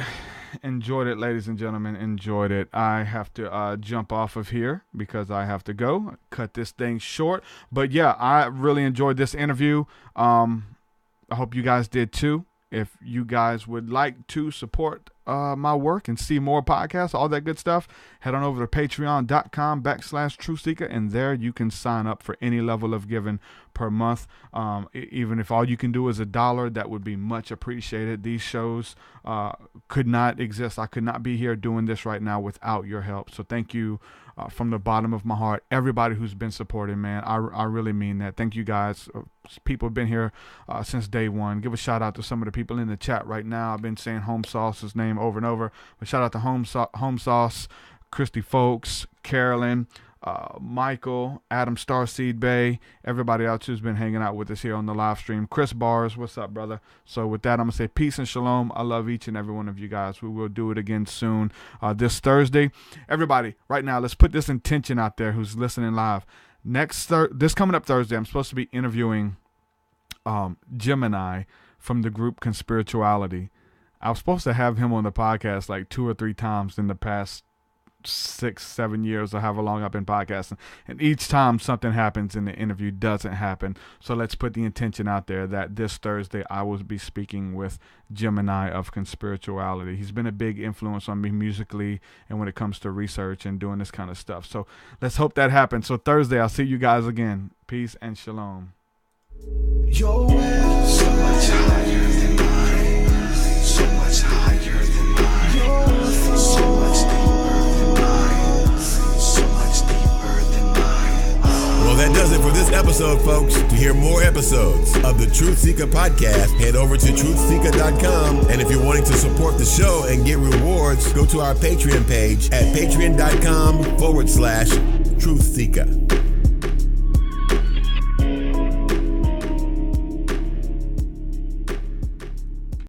ladies and gentlemen. Enjoyed it. I have to jump off of here because I have to go cut this thing short. But yeah, I really enjoyed this interview. I hope you guys did too. If you guys would like to support my work and see more podcasts, all that good stuff, head on over to patreon.com/TruthSeekah, and there you can sign up for any level of giving per month. Even if all you can do is $1, that would be much appreciated. These shows could not exist. I could not be here doing this right now without your help. So thank you from the bottom of my heart, everybody who's been supporting, man. I really mean that. Thank you guys. People have been here since day one. Give a shout out to some of the people in the chat right now. I've been saying Home Sauce's name over and over, but shout out to Home Sauce, Christy Folks, Carolyn, Michael, Adam Starseed Bay, everybody else who's been hanging out with us here on the live stream. Chris Bars, what's up, brother? So with that, I'm gonna say peace and shalom. I love each and every one of you guys. We will do it again soon, this Thursday. Everybody, right now, let's put this intention out there who's listening live. This coming up Thursday, I'm supposed to be interviewing Gemini from the group Conspirituality. I was supposed to have him on the podcast like 2 or 3 times in the past 6-7 years or however long I've been podcasting, and each time something happens and the interview doesn't happen. So let's put the intention out there that this Thursday I will be speaking with Gemini of Conspirituality. He's been a big influence on me musically and when it comes to research and doing this kind of stuff. So let's hope that happens. So Thursday I'll see you guys again. Peace and shalom. Your way so much higher than mine, so much higher than mine, so much deeper than mine, so much deeper than mine. Well, that does it for this episode, folks. To hear more episodes of the TruthSeekah podcast, head over to TruthSeekah.com. And if you're wanting to support the show and get rewards, go to our Patreon page at patreon.com/TruthSeekah.